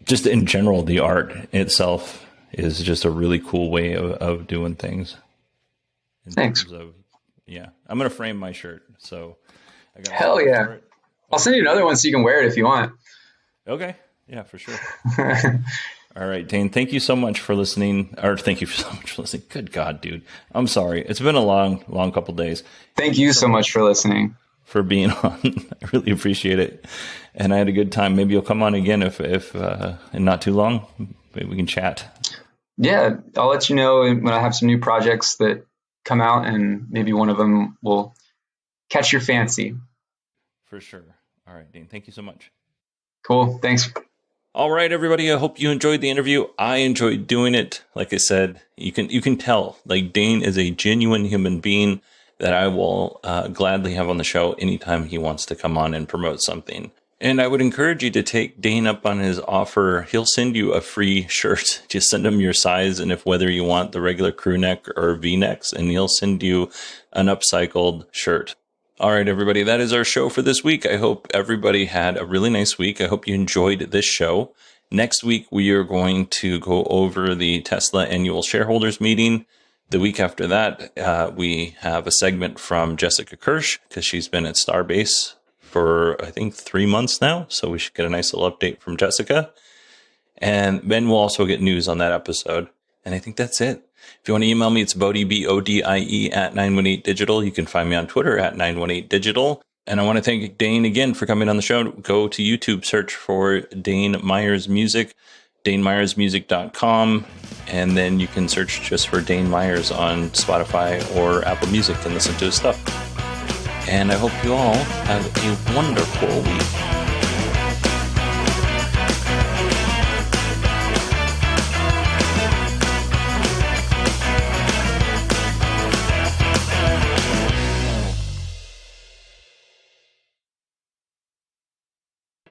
S1: just in general, the art itself is just a really cool way of doing things.
S2: Thanks.
S1: I'm going to frame my shirt. So
S2: hell yeah. I'll send you another one so you can wear it if you want.
S1: Okay. Yeah, for sure. All right, Dane, thank you so much for listening. Good God, dude. I'm sorry. It's been a long couple days.
S2: Thank you so much for listening.
S1: For being on. I really appreciate it. And I had a good time. Maybe you'll come on again if in not too long. Maybe we can chat. Yeah,
S2: I'll let you know when I have some new projects that come out, and maybe one of them will catch your fancy.
S1: For sure. All right, Dane, thank you so much.
S2: Cool. Thanks.
S1: All right, everybody. I hope you enjoyed the interview. I enjoyed doing it. Like I said, you can tell like Dane is a genuine human being that I will gladly have on the show anytime he wants to come on and promote something. And I would encourage you to take Dane up on his offer. He'll send you a free shirt. Just send him your size and if whether you want the regular crew neck or V-necks, and he'll send you an upcycled shirt. All right, everybody, that is our show for this week. I hope everybody had a really nice week. I hope you enjoyed this show. Next week, we are going to go over the Tesla annual shareholders meeting. The week after that, we have a segment from Jessica Kirsch, because she's been at Starbase for, I think, 3 months now. So we should get a nice little update from Jessica. And then we'll also get news on that episode. And I think that's it. If you want to email me, it's Bodie, BODIE at 918digital. You can find me on Twitter at 918digital. And I want to thank Dane again for coming on the show. Go to YouTube, search for Dane Myers Music, DaneMyersMusic.com. And then you can search just for Dane Myers on Spotify or Apple Music and listen to his stuff. And I hope you all have a wonderful week.